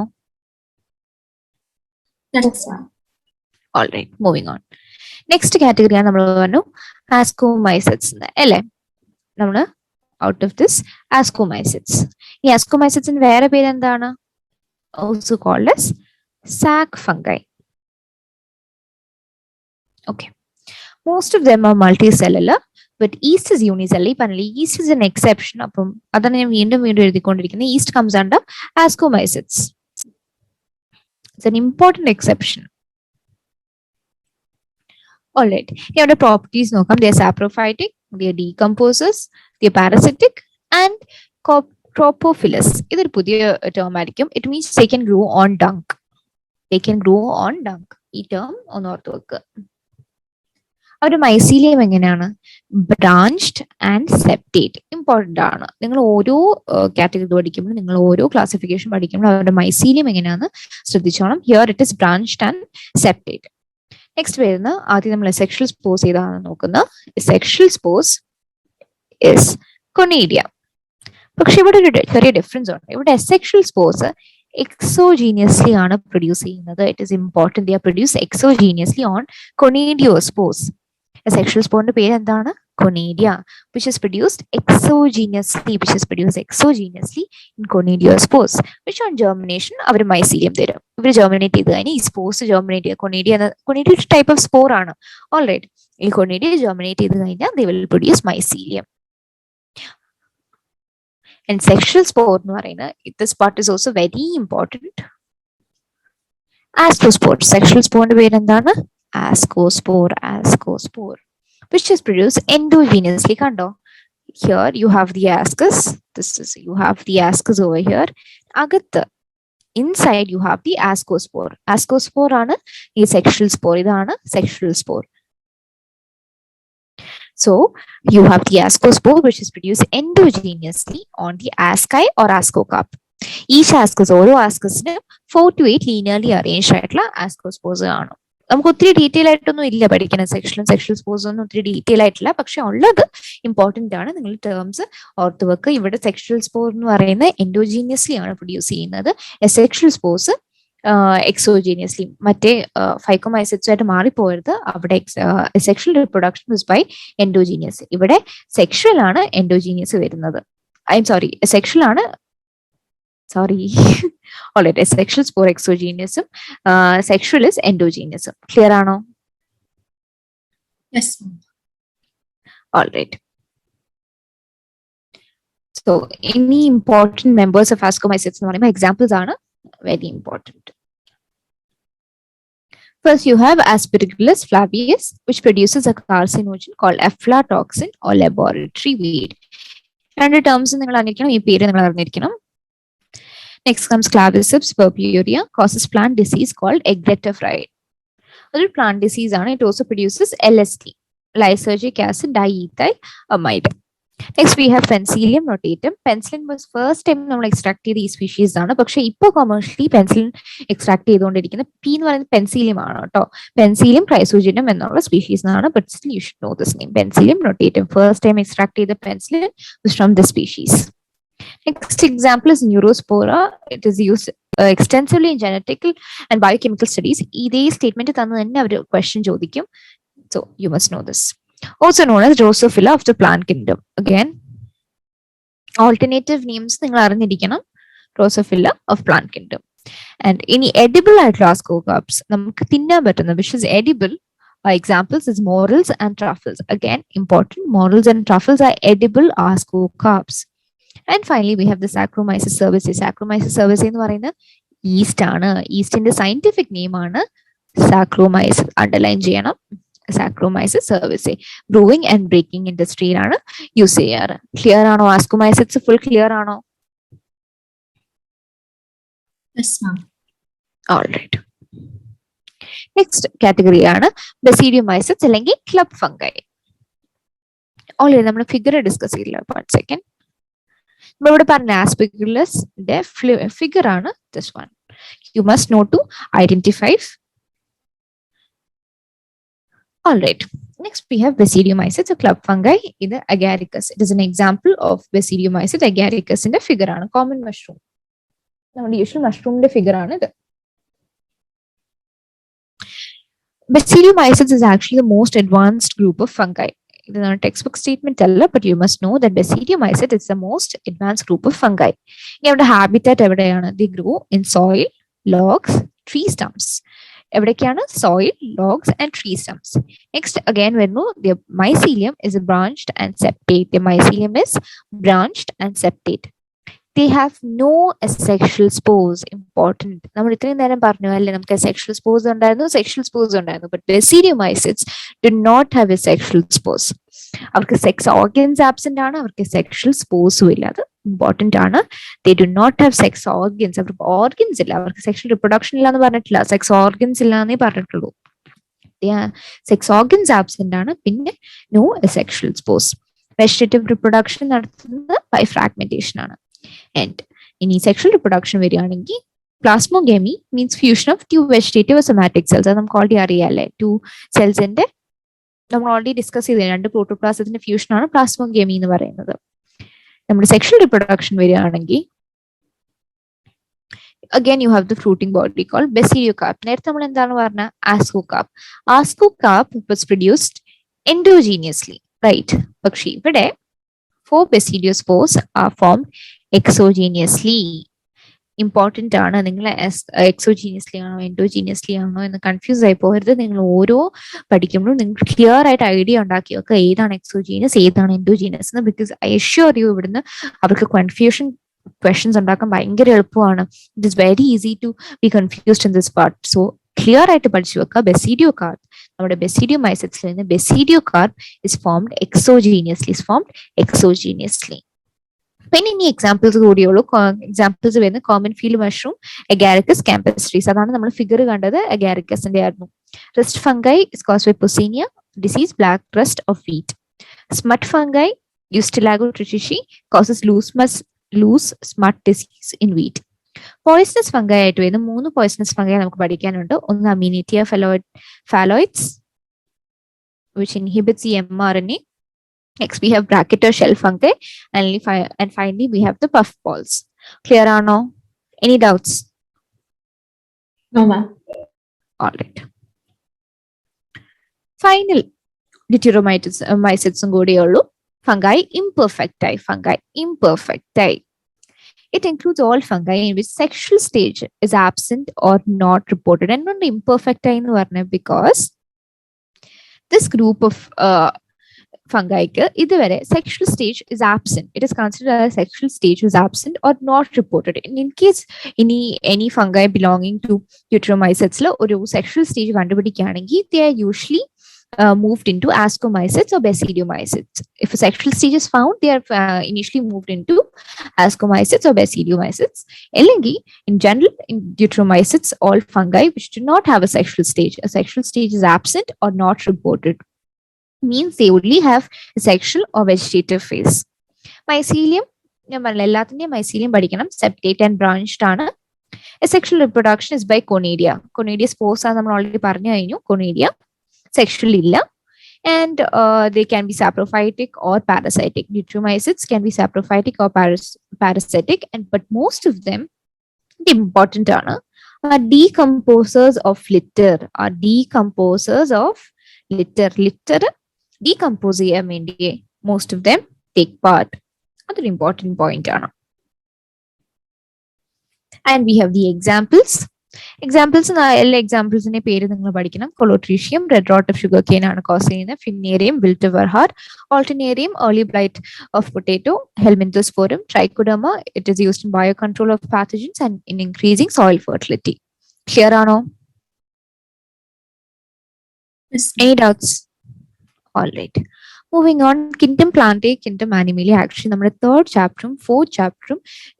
Alright, moving on. നെക്സ്റ്റ് കാറ്റഗറിയാണ് നമ്മൾ പറഞ്ഞു ആസ്കോമൈസിറ്റ്സ് അല്ലേ. നമ്മള് ഔട്ട് ഓഫ് ദിസ് ആസ്കോമൈസിറ്റ്സ്. ഈ ആസ്കോമൈസിറ്റ്സിന് വേറെ പേര് എന്താണ്? Also called as sac fungi. Okay, most of them are multicellular but yeast is unicellular. ഈ പറഞ്ഞില്ല, ഈസ്റ്റ് ഇസ് എൻ എക്സെപ്ഷൻ. അപ്പം അതാണ് ഞാൻ വീണ്ടും എഴുതിക്കൊണ്ടിരിക്കുന്നത്. Yeast comes under Ascomycetes. It's an important exception. Alright, here properties നോക്കാം. They are saprophytic, they are decomposers, they are parasitic and tropophilous. ഇതൊരു പുതിയ ടേം ആയിരിക്കും. It means they can grow on dung. They can grow on dung. ഈ ടേം ഒന്ന് ഓർത്ത് വെക്കുക. അവരുടെ മൈസീലിയം എങ്ങനെയാണ്? Branched and septate. ഇമ്പോർട്ടന്റ് ആണ്. നിങ്ങൾ ഓരോ കാറ്റഗറി പഠിക്കുമ്പോൾ, നിങ്ങൾ ഓരോ ക്ലാസിഫിക്കേഷൻ പഠിക്കുമ്പോൾ അവരുടെ മൈസീലിയം എങ്ങനെയാണെന്ന് ശ്രദ്ധിച്ചോണം. Here it is branched and septate. Next വരുന്ന ആദ്യം നമ്മൾ സെക്ഷൽ സ്പോർസ് ഏതാണ് നോക്കുന്നത്. Sexual spores is conidia. പക്ഷെ ഇവിടെ ഒരു ചെറിയ ഡിഫറൻസ് ഉണ്ട്. ഇവിടെ സെക്ഷൽ സ്പോർസ് എക്സോജീനിയസ്ലി ആണ് പ്രൊഡ്യൂസ് ചെയ്യുന്നത്. It is important. They are produce exogenously on conidiophores. Sexual സ്പോറിന്റെ പേര് എന്താണ്? Conidia, which is produced exogenously, in conidiospores, which on germination our mycelium there. If germinate any spores germinate conidia type of spore ആണ്. All right, ഈ conidia germinate they will produce mycelium. And sexual spore, this part is also very important. Ascospore. Sexual spore പേര് എന്താണ്? Ascospore, which is produced endogenously. കണ്ടോ? Here you have the ascus. You have the ascus over here. അകത്ത് inside you have the ascospore. Ascospore ആണ് ഈ sexual spore. ഇതാണ് sexual spore. So you have the ascospore which is produced endogenously on the asci or ascocarp. Each ascus, ഓരോ ascusനും 4 to 8 linearly arranged ആയിട്ടുള്ള ascospores ആണ്. നമുക്ക് ഒത്തിരി ഡീറ്റെയിൽ ആയിട്ടൊന്നും ഇല്ല പഠിക്കണം സെക്ഷൽ സ്പോർട്സ് ഒന്നും ഒത്തിരി ഡീറ്റെയിൽ ആയിട്ടില്ല, പക്ഷെ ഉള്ളത് ഇമ്പോർട്ടന്റ് ആണ്. നിങ്ങൾ ടേംസ് ഓർത്ത് വെക്കുക. ഇവിടെ സെക്ഷൽ സ്പോർ എന്ന് പറയുന്നത് എൻഡോജീനിയസ്ലി ആണ് പ്രൊഡ്യൂസ് ചെയ്യുന്നത്. Sexual spores exogenously. മറ്റേ ഫൈക്കോമൈസെറ്റ്സ് ആയിട്ട് മാറിപ്പോയത്. അവിടെ sexual reproduction is by endogenous. ഇവിടെ സെക്ഷൽ ആണ് എൻഡോജീനിയസ് വരുന്നത്. സെക്ഷൽ ആണ് alright, sexual spore exogenous, sexual is endogenous. Clear ano? Yes, ma'am. Alright. So any important members of ascomycetes, examples are very important. First, you have Aspergillus flavius, which produces a carcinogen called aflatoxin or laboratory weed. And the terms in the next comes Claviceps purpurea, causes plant disease called eggletophride. Other plant disease ആണ്. It also produces LSD, lysergic acid diethyl amide. Next we have Penicillium notatum. Penicillin was first time നമ്മൾ extract ചെയ്ത ഈ സ്പീഷീസ് ആണ്. പക്ഷെ ഇപ്പോൾ commercially penicillin extract ചെയ്തുകൊണ്ടിരിക്കുന്ന P എന്ന് പറയുന്നത് Penicillium ആണ് കേട്ടോ. Penicillium chrysogenum എന്നുള്ള സ്പീഷീസ് ആണ്. But still you should know this name. Penicillium notatum. First time extract ചെയ്ത penicillin was from this species. Next example is Neurospora. It is used extensively in genetical and biochemical studies. This statement is question jodikum. So you must know this. Also known as Drosophila of the plant kingdom. Again, alternative names Drosophila of plant kingdom. And any edible ascocarps, which is edible. Examples is morels and truffles. Again, important. Morels and truffles are edible ascocarps. And finally, we have the Saccharomyces cerevisiae. Saccharomyces cerevisiae എന്ന് പറയുന്നത് yeast ആണ്. Yeastന്റെ scientific name ആണ് Saccharomyces. Underline ചെയ്യണം. Saccharomyces cerevisiae. Brewing and baking industry ആണ് യൂസ് ചെയ്യാറ്. Clear ആണോ? Ascomycetes full clear ആണോ? Yes, ma'am. All right. Next category ആണ് Basidiomycetes അല്ലെങ്കിൽ club fungi. Already നമ്മൾ figure discuss ചെയ്തില്ല. 1 second. ഇവിടെ പറഞ്ഞ Aspergillus figure ആണ് this one. You must know to identify. All right. Next we have Basidiomycetes, a club fungi. This is Agaricus. It is an example of Basidiomycetes agaricus in the figure ആണ്. Common mushroom. നമ്മുടെ usual mushroom figure ആണ് ഇത്. Basidiomycetes is actually the most advanced group of fungi. It is not a textbook statement, but you must know that Basidiomycetes is the most advanced group of fungi. The habitat they grow in soil, logs, tree stumps. Soil, logs, and tree stumps. Next, again, the mycelium is branched and septate. The mycelium is branched and septate. They have no asexual spores. Important. Asexual spores sexual spores but Basidiomycetes do not have asexual spores. Our sex organs absent are sexual spores. Important. They do not have sex organs. Organs sexual reproduction sex organs sex organs absent no asexual spores. Vegetative reproduction by fragmentation. And in sexual reproduction plasmogamy means fusion of two vegetative or somatic cells. That's called the two cells in the already discussed the protoplasm fusion on plasmogamy in the sexual reproduction again you have the fruiting body called basidiocarp. Ascocarp. Ascocarp was produced endogenously, right? But 4 basidiospores are formed exogenously. Important ആണ്. നിങ്ങൾ എക്സോജീനിയസ്ലി ആണോ എൻഡോജീനിയസ്ലി ആണോ എന്ന് കൺഫ്യൂസ് ആയി പോകരുത്. നിങ്ങൾ ഓരോ പഠിക്കുമ്പോഴും നിങ്ങൾക്ക് ക്ലിയർ ആയിട്ട് ഐഡിയ ഉണ്ടാക്കി വെക്കുക ഏതാണ് എക്സോജീനിയസ് ഏതാണ് എൻഡോജീനിയസ് എന്ന്. ബിക്കോസ് ഐ അഷ്യൂർ യു ഇവിടുന്ന് അവർക്ക് കൺഫ്യൂഷൻ ക്വസ്റ്റ്യൻസ് ഉണ്ടാക്കാൻ ഭയങ്കര എളുപ്പമാണ്. It is very easy to be confused in this part. So clear ആയിട്ട് പഠിച്ചു വെക്കുക. ബെസിഡിയോ കാർബ്, നമ്മുടെ ബെസിഡിയോ മൈസെറ്റ്സിൽ നിന്ന് basidiocarp is formed exogenously. പിന്നെ ഇനി എക്സാമ്പിൾസ് കൂടിയുള്ളൂ. എക്സാമ്പിൾസ് വരുന്ന common field mushroom, Agaricus campestris. അതാണ് നമ്മൾ ഫിഗർ കണ്ടത്, അഗാരിക്കസിന്റെ ആയിരുന്നു. Rust fungi is caused by Puccinia disease, black rust of wheat. Smut fungi Ustilago tritici causes loose smut disease in wheat. Poisonous fungi ആയിട്ട് വരുന്ന 3 പോയിസണസ് ഫംഗൈ നമുക്ക് പഠിക്കാനുണ്ട്. ഒന്ന് അമീനിറ്റിയ ഫാലോയിഡ്സ് which inhibits the mRNA. Next we have bracketer shell fungi, and finally we have the puff balls. Clear or no? Any doubts? No, ma'am. All right. Final deuteromycetes കൂടിയുള്ളൂ. Fungi imperfecti. It includes all fungi in which sexual stage is absent or not reported. And not imperfecti എന്ന് പറഞ്ഞത് because this group of fungi ഇതുവരെ sexual stage is absent. It is considered as sexual stage is absent or not reported. In case any fungi belonging to deuteromycetes ഒരു sexual stage കണ്ടുപിടിക്കുകയാണെങ്കിൽ they are usually moved into ascomycetes or basidiomycetes. If a sexual stage is found, they are initially moved into ascomycetes or basidiomycetes. In general, in deuteromycetes, all fungi which do not have a sexual stage is absent or not reported. Means they only have a sexual or vegetative phase. Mycelium, എല്ലാത്തിന്റെയും mycelium പഠിക്കണം. Septate and branched ആണ്. Asexual reproduction is by conidia. Conidia spores ആണ് നമ്മൾ already പറഞ്ഞു കഴിഞ്ഞു. Conidia sexual illa, and they can be saprophytic or parasitic. Deuteromycetes can be saprophytic or parasitic, but most of them, the important are decomposers of litter. Litter decompose most of them take part. Another important point are. And we have the examples. എല്ലാ എക്സാമ്പിൾസിന്റെ പേര് നിങ്ങൾ പഠിക്കണം. Colletotrichum, red rot of sugarcane ആണ് കോസ് ചെയ്യുന്നത്. ഫിംനേറിയം, വിൽറ്റ് വെർഹാർഡ്. Alternaria, early blight of potato. Helminthosporium, Trichoderma. It is used in biocontrol of pathogens and in increasing soil fertility. Clear ആണോ? Any doubts? All right. Moving on, kingdom Plantae, kingdom Animalia. Actually, our third chapter, fourth chapter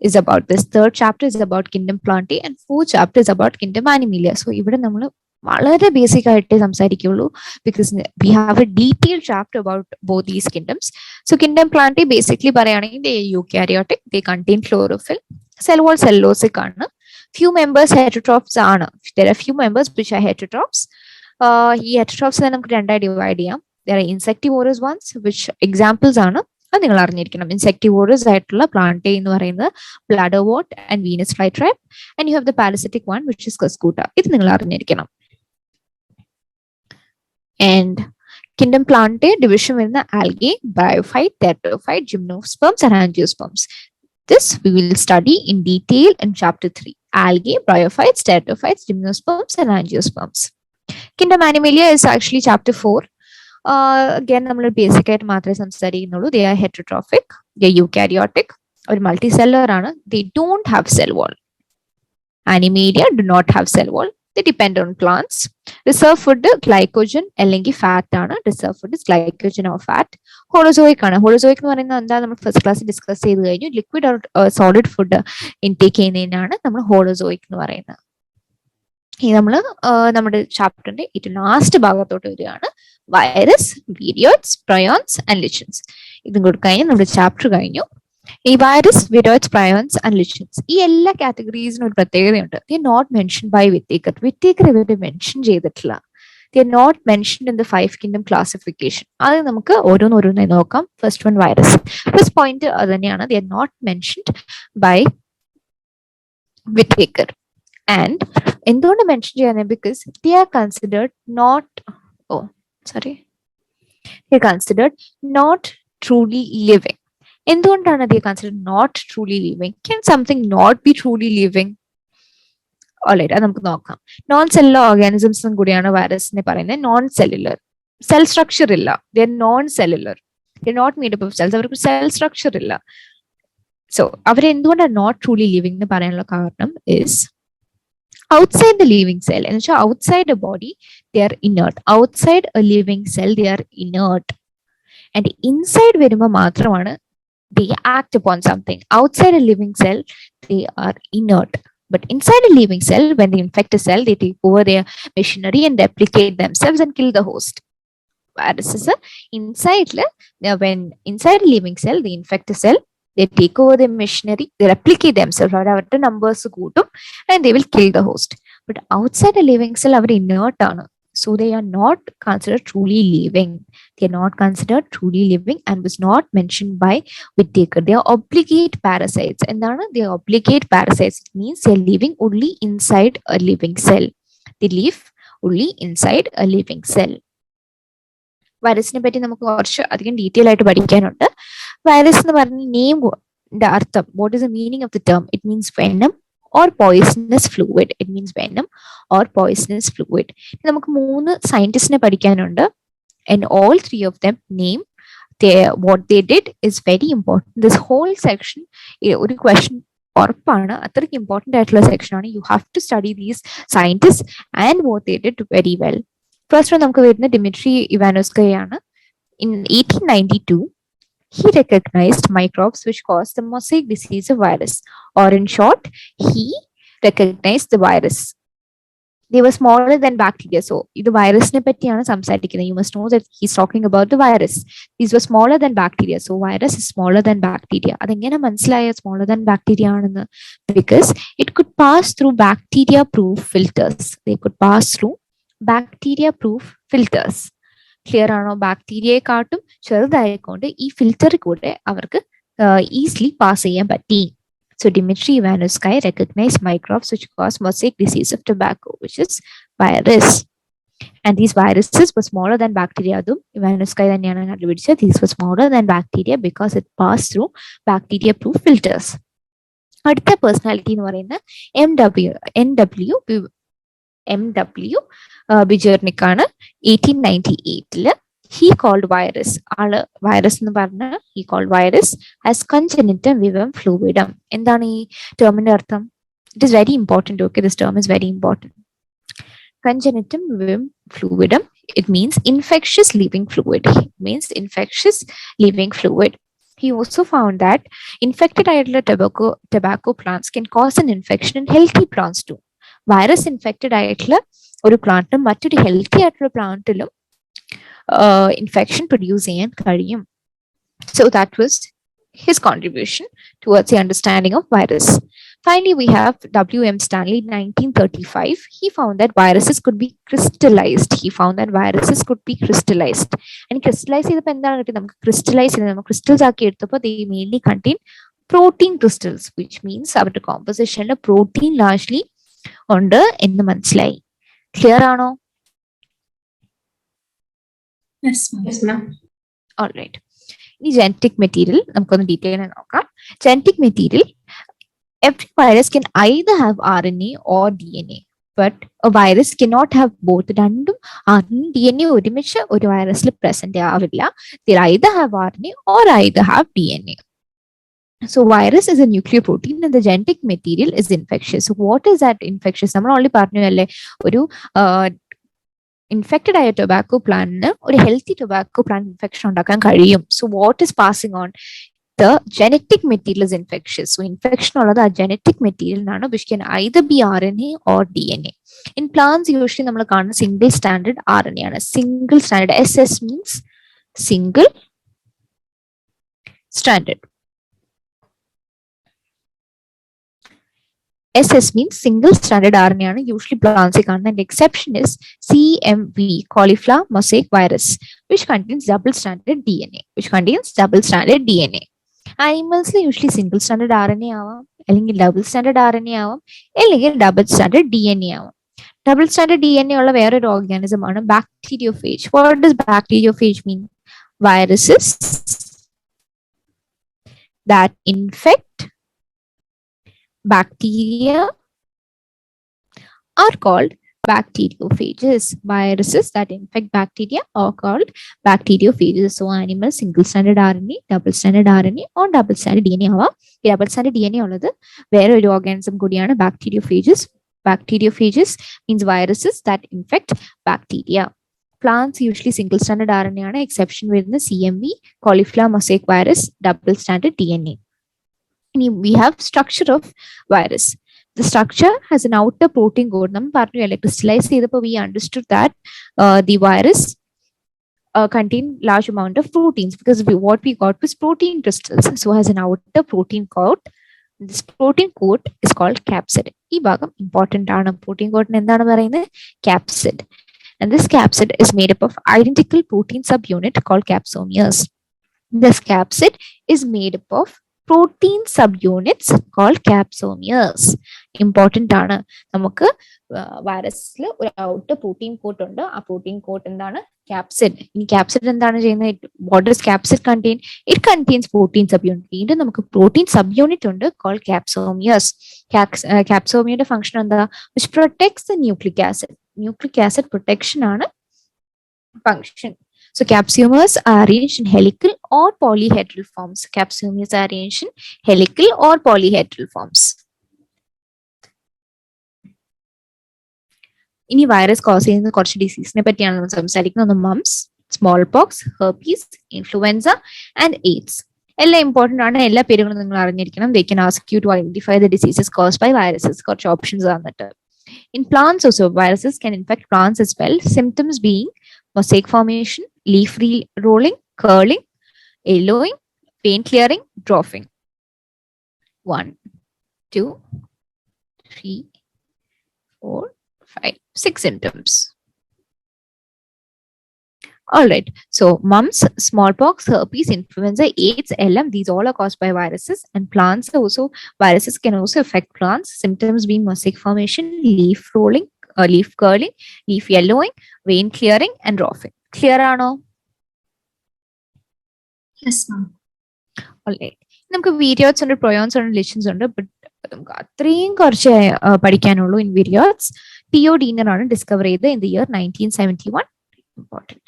is about this. Third chapter is about kingdom Plantae, and fourth chapter is about kingdom Animalia. So, ഇവിടെ നമ്മൾ വളരെ ബേസിക് ആയിട്ടേ സംസാരിക്കുള്ളൂ, because we have a detailed chapter about both these kingdoms. So, kingdom Plantae basically പറയുകയാണെങ്കിൽ they are eukaryotic, they contain chlorophyll, cell wall cellulosic ആണ്. Few members heterotrophs ആണ്. There are few members which are heterotrophs. ഈ heterotrophs നമുക്ക് രണ്ടായി ഡിവൈഡ് ചെയ്യാം. There are insectivorous ones, which examples ആണ്. അത് നിങ്ങൾ അറിഞ്ഞിരിക്കണം. Insectivorous ആയിട്ടുള്ള Plantae എന്ന് പറയുന്നത് bladderwort and Venus flytrap, and you have the parasitic one, which is Cuscuta. ഇത് നിങ്ങൾ അറിഞ്ഞിരിക്കണം. And kingdom Plantae division വരുന്ന algae, bryophyte, teratophyte, gymnosperms and angiosperms. This we will study in detail in chapter 3. Algae, bryophytes, teratophytes, gymnosperms and angiosperms. Kingdom Animalia is actually chapter 4. Again, നമ്മൾ ബേസിക് ആയിട്ട് മാത്രമേ സംസാരിക്കുന്നുള്ളൂ. They are heterotrophic, they are eukaryotic, ഒരു multicellular ആണ്. They don't have cell wall. Animalia do not have cell wall. They depend on plants. Reserve food glycogen അല്ലെങ്കിൽ ഫാറ്റ് ആണ്. Reserve food is glycogen or fat. Holozoic ആണ്. Holozoic എന്ന് പറയുന്നത് എന്താ നമ്മൾ ഫസ്റ്റ് ക്ലാസ്സിൽ ഡിസ്കസ് ചെയ്ത് കഴിഞ്ഞു. Liquid or solid food intake ചെയ്യുന്നതിനാണ് നമ്മൾ ഹോളോസോയിക് എന്ന് പറയുന്നത്. ഈ നമ്മൾ നമ്മുടെ ചാപ്റ്ററിന്റെ ഏറ്റവും ലാസ്റ്റ് ഭാഗത്തോട്ട് വരികയാണ്. Virus, viroids, prions and lichens. ഇതും കൂടെ കഴിഞ്ഞ് നമ്മുടെ ചാപ്റ്റർ കഴിഞ്ഞു. ഈ virus, viroids, prions and lichens ഈ എല്ലാ കാറ്റഗറീസിനും ഒരു പ്രത്യേകതയുണ്ട്. They are not mention by Whittaker. Whittaker ഇവരെ മെൻഷൻ ചെയ്തിട്ടില്ല. They are not mentioned in the 5 kingdom classification. അത് നമുക്ക് ഓരോന്നോരോന്നായി നോക്കാം. First one virus. First point അത് തന്നെയാണ്. They are not mentioned by Whittaker. And എന്തുകൊണ്ട് മെൻഷൻ ചെയ്യാൻ? Because they are considered not truly living. എന്തുകൊണ്ടാണ് they considered not truly living? Can something not be truly living? Alright, അത് നമുക്ക് നോക്കാം. നോൺ സെല്ലുലർ ഓർഗാനിസംസും കൂടിയാണ് വൈറസിനെ പറയുന്നത്. നോൺ സെല്ലുലർ, സെൽ സ്ട്രക്ചർ ഇല്ല. They are non cellular. They are not made up of cells. അവർക്ക് സെൽ സ്ട്രക്ചർ ഇല്ല. സോ അവരെന്തുകൊണ്ടാണ് നോട്ട് ട്രൂലി ലിവിംഗ് എന്ന് പറയാനുള്ള കാരണം is outside the living cell എന്ന് വെച്ചാൽ outside the body they are inert, outside a living cell they are inert, and inside വരുമ്പോൾ മാത്രമാണ് they act upon something. Outside a living cell they are inert, but inside a living cell when they infect a cell they take over their machinery and replicate themselves and kill the host. Whereas inside when inside a living cell they infect a cell, they take over the machinery, they replicate themselves, അവരുടെ numbers കൂട്ടും, and they will kill the host. But outside a living cell our inert ആണ്, so they are not considered truly living. They are not considered truly living and was not mentioned by Whittaker. They are obligate parasites. എന്താണ് they are obligate parasites? It means they are living only inside a living cell. They live only inside a living cell. വൈറസിനെ പറ്റി നമുക്ക് കുറച്ച് അധികം ഡീറ്റെയിൽ ആയിട്ട് പഠിക്കാനുണ്ട്. വൈറസ് എന്ന് പറഞ്ഞ നെയിമിന്റെ അർത്ഥം, what is the meaning of the term? It means venom or poisonous fluid. It means venom or poisonous fluid. നമുക്ക് 3 സയന്റിസ്റ്റിനെ പഠിക്കാനുണ്ട്. and all 3 of them name what they did is very important. This whole section ഒരു question ഉറപ്പാണ്, അത്രയ്ക്ക് ഇമ്പോർട്ടൻ്റ് ആയിട്ടുള്ള സെക്ഷൻ ആണ്. You have to study these scientist and what they did very well. First നമുക്ക് വരുന്ന ഡിമിട്രി ഇവാനോസ്കയ ആണ്. In 1892 he recognized microbes which cause the mosaic disease of virus, or in short he recognized the virus. They were smaller than bacteria. So ഇത് വൈറസിനെ പറ്റിയാണ് സംസാരിക്കുന്നത്. You must know that he's talking about the virus. These were smaller than bacteria. So virus is smaller than bacteria. അതെങ്ങനെ മനസ്സിലായ smaller than bacteria ആണെന്ന്? Because it could pass through bacteria proof filters. They could pass through bacteria proof filters. Clear ആണോ? ബാക്ടീരിയയെക്കാട്ടും ചെറുതായിക്കൊണ്ട് ഈ ഫിൽറ്ററിൽ കൂടെ അവർക്ക് ഈസിലി പാസ് ചെയ്യാൻ പറ്റി. So Dimitri Ivanovsky recognized microbes which cause mosaic disease of tobacco, which is virus. And these viruses were smaller than bacteria. Adum Ivanovsky thaneyana kandupidichad. These were smaller than bacteria because it passed through bacteria proof filters. അടുത്ത പേഴ്സണാലിറ്റി എന്ന് പറയുന്നത് എം ഡബ്ല്യു ബിജേർണിക് ആണ്. 1898 he called virus, ആള് വൈറസ് എന്ന് പറഞ്ഞ he called virus as congenitum vivum fluidum. എന്താണ് ഈ ടേമിന്റെ അർത്ഥം? It is very important. Okay, this term is very important. Congenitum vivum fluidum, it means infectious living fluid. It means infectious living fluid. He also found that infected ആയിട്ടുള്ള tobacco plants can cause an infection in healthy plants too. Virus infected ആയിട്ടുള്ള ഒരു പ്ലാന്റും മറ്റൊരു ഹെൽത്തി ആയിട്ടുള്ള പ്ലാന്റിലും infection produce ചെയ്യാൻ കഴിയും. So that was his contribution towards the understanding of virus. Finally, we have W.M. Stanley, 1935. He found that viruses could be crystallized. And crystallize ചെയ്തപ്പോൾ എന്താണ് കിട്ടിയത്? നമുക്ക് crystallize ചെയ്ത് നമുക്ക് crystals ആക്കി എടുത്തപ്പോൾ they mainly contain protein crystals, which means അവരുടെ composition protein largely ഉണ്ട് എന്ന് മനസ്സിലായി. ക്ലിയർ ആണോ? Yes, ma'am. All right. ഈ genetic material നമുക്കൊന്ന് ഡീറ്റെയിൽ ആയി നോക്കാം. Genetic material, every virus can either have RNA or DNA, but a virus cannot have both. രണ്ടും RNA DNA ഒരുമിച്ച് ഒരു വൈറസിൽ പ്രസന്റ് ആവില്ല. They either have RNA or either have DNA. So virus is a nuclear protein and the genetic material is infectious. So what is that infectious? നമ്മൾ ഓൾറെഡി പറഞ്ഞു അല്ലേ, ഒരു ഇൻഫെക്റ്റഡ് ആയ ടൊബാക്കോ പ്ലാന്റിന് ഒരു ഹെൽത്തി ടൊബാക്കോ പ്ലാന്റ് ഇൻഫെക്ഷൻ ഉണ്ടാക്കാൻ കഴിയും. So what is passing on? The genetic material is infectious. So infection ഉള്ളത് ആ ജനറ്റിക് മെറ്റീരിയലിനാണ്, which can either be RNA or DNA. In plants usually നമ്മൾ കാണുന്ന സിംഗിൾ സ്റ്റാൻഡേർഡ് RNA ആണ്. Single standard, SS means single standard. SS means single stranded RNA ആണ് യൂഷ്വലി പ്ലാന്റ്സിൽ കാണുന്നത്. And exception is CMV, cauliflower mosaic virus, which contains double stranded DNA. Animals usually single standard RNA ആവാം, അല്ലെങ്കിൽ ഡബിൾ സ്റ്റാൻഡേർഡ് RNA ആവാം, അല്ലെങ്കിൽ ഡബിൾ സ്റ്റാൻഡേർഡ് DNA ആവാം. ഡബിൾ സ്റ്റാൻഡേർഡ് DNA ഉള്ള വേറൊരു ഓർഗാനിസം ആണ് bacteriophage. What does bacteriophage mean? Viruses that infect bacteria are called Bacteriophages. Viruses that infect bacteria are called bacteriophages. So animal single stranded RNA, double stranded RNA, or double stranded DNA ആവാം. ഈ ഡബിൾ സ്റ്റാൻഡേർഡ് DNA ഉള്ളത് വേറെ ഒരു ഓർഗാനിസം കൂടിയാണ് ബാക്ടീരിയോഫേജസ്. Bacteriophages means viruses that infect bacteria. Plants usually single stranded RNA ആണ്. Exception വരുന്ന CMV, cauliflower mosaic virus, double stranded DNA. We have structure of virus. The structure has an outer protein coat. Crystallize we understood that the virus contain large amount of proteins because what we got was protein crystals. So has an outer protein coat. This protein coat is called capsid. This is important. Protein coat is capsid. And this capsid is made up of identical protein subunit called capsomeres. This capsid is made up of protein subunits called capsomeres. Important ആണ്. നമുക്ക് വൈറസിൽ ഒരു ഔട്ടർ പ്രോട്ടീൻ കോട്ട് ഉണ്ട്. ആ പ്രോട്ടീൻ കോട്ട് എന്താണ്? Capsid. ഇനി capsid എന്താണ് ചെയ്യുന്നത്? What does capsid contain? It contains protein subunit. വീണ്ടും നമുക്ക് protein subunit ഉണ്ട് called capsomeres. Capsomere function എന്താ? Which protects the nucleic acid. Nucleic acid protection ആണ് function. So capsomeres are arranged in helical or polyhedral forms. Capsomeres are arranged in helical or polyhedral forms. ഇനി വൈറസ് കോസ് ചെയ്യുന്ന കുറച്ച് ഡിസീസിനെ പറ്റിയാണ് നമ്മൾ സംസാരിക്കുന്നത്. Moms, small pox, herpes, influenza and AIDS. എല്ലാം ഇമ്പോർട്ടന്റ് ആണ്. എല്ലാ പേരുകളും നിങ്ങൾ അറിഞ്ഞിരിക്കണം. They can ask you to identify the diseases caused by viruses. കുറച്ച് ഓപ്ഷൻസ് തന്നിട്ട്. In plants also, viruses can infect plants as well. Symptoms being mosaic formation, leaf rolling, curling, yellowing, vein clearing, dwarfing. 1, 2, 3, 4, 5, 6 symptoms. All right. So mumps, smallpox, herpes, influenza, AIDS, LM, these all are caused by viruses. And plants also, viruses can also affect plants. Symptoms being mosaic formation, leaf rolling, leaf curling, leaf yellowing, vein clearing, and dwarfing. Clear ആണോ? Yes, ma'am. All right. നമുക്ക് വീരിയോട്സ് ഉണ്ട്, പ്രൊയോൺസ് ഉണ്ട്, ലിഷൻസ് ഉണ്ട്. ബട്ട് നമുക്ക് അത്രയും കുറച്ച് പഠിക്കാനുള്ളൂ. ഇൻ വീരിയോട്സ് ടിഒ ഡീനർ ആണ് ഡിസ്കവർ ചെയ്ത് in the year 1971. Important.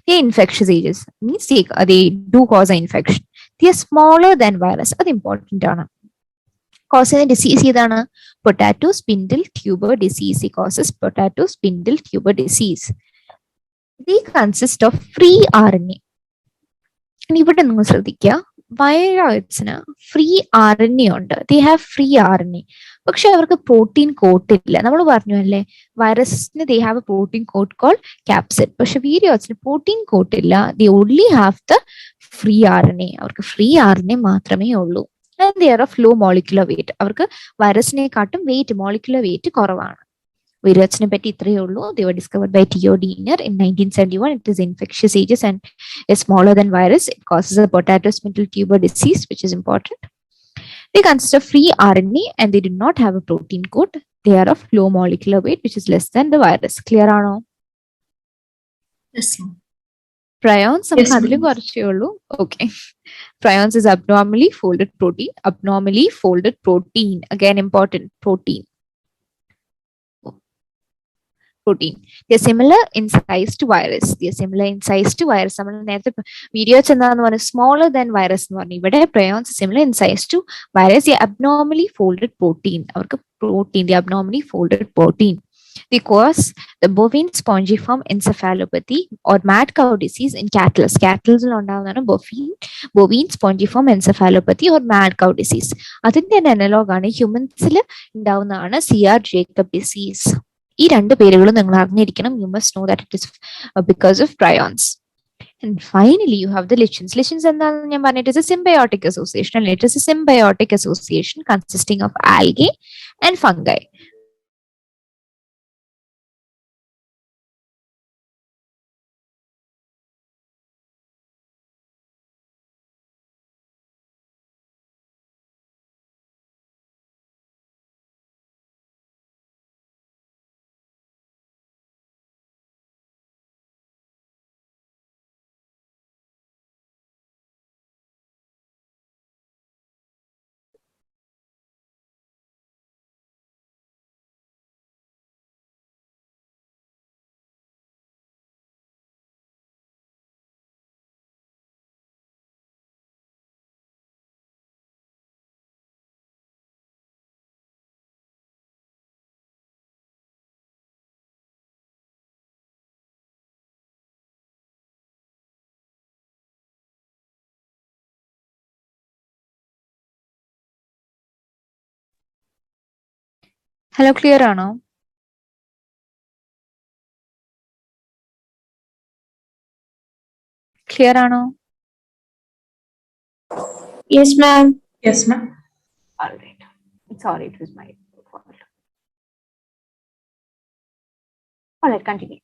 They are infectious agents. Means they do cause an infection. They are smaller than virus. That's important. Causes disease ഏതാണ്? Potato spindle tuber disease. It causes potato spindle tuber disease. They consist of free RNA. ഇവിടെ നിങ്ങൾ ശ്രദ്ധിക്കുക, വൈറസിന് ഫ്രീ RNA ഉണ്ട്. They have free RNA. പക്ഷെ അവർക്ക് പ്രോട്ടീൻ കോട്ട് ഇല്ല. നമ്മൾ പറഞ്ഞു അല്ലേ, വൈറസിന് they have a protein coat called capsid. പക്ഷെ വീരിയോസിന് പ്രോട്ടീൻ കോട്ട് ഇല്ല. They only have the free RNA. അവർക്ക് ഫ്രീ RNA മാത്രമേ ഉള്ളൂ. And they are of low molecular weight. അവർക്ക് വൈറസിനെക്കാട്ടും molecular weight കുറവാണ്. വീരിയോസിനെ പറ്റി ഇത്രയേ ഉള്ളൂ. They were discovered by T.O. Diener in 1971. It is infectious agents and is smaller than virus. It causes a potato spindle tuber disease, which is important. They consist of free RNA and they do not have a protein coat. They are of low molecular weight, which is less than the virus. Clear ആണോ? Yes, ma'am. Prions, അതിലും കുറച്ചേ ഉള്ളൂ. Okay. Prions is abnormally folded protein. Abnormally folded protein. Again, important. Protein. They are similar in size to virus. They are similar in size to virus. നമ്മൾ നേരത്തെ വീഡിയോസ് എന്താന്ന് പറഞ്ഞാൽ smaller than virus എന്ന് പറഞ്ഞു. ഇവിടെ prions similar in size to virus. They are abnormally folded protein. അവർക്ക് protein, they are abnormally folded protein. They cause the bovine spongiform encephalopathy or mad cow disease in cattle. Cattle ഉണ്ടാവുന്നതാണ് bovine spongiform encephalopathy or mad cow disease. അതിന്റെ അനലോഗ് ആണ് ഹ്യൂമൻസിൽ ഉണ്ടാവുന്നതാണ് CR Jacob disease. ഈ രണ്ട് പേരുകളും നിങ്ങൾ അറിഞ്ഞിരിക്കണം. You must know that it is because of prions. And finally, you have the lichens. Lichens എന്താണെന്ന് ഞാൻ പറഞ്ഞിട്ട് is a symbiotic association. And it is a symbiotic association consisting of algae and fungi. Hello, clear ആണോ? ക്ലിയർ ആണോ? Yes, ma'am. Yes, ma'am. All right. Sorry, it was my fault. All right, continue.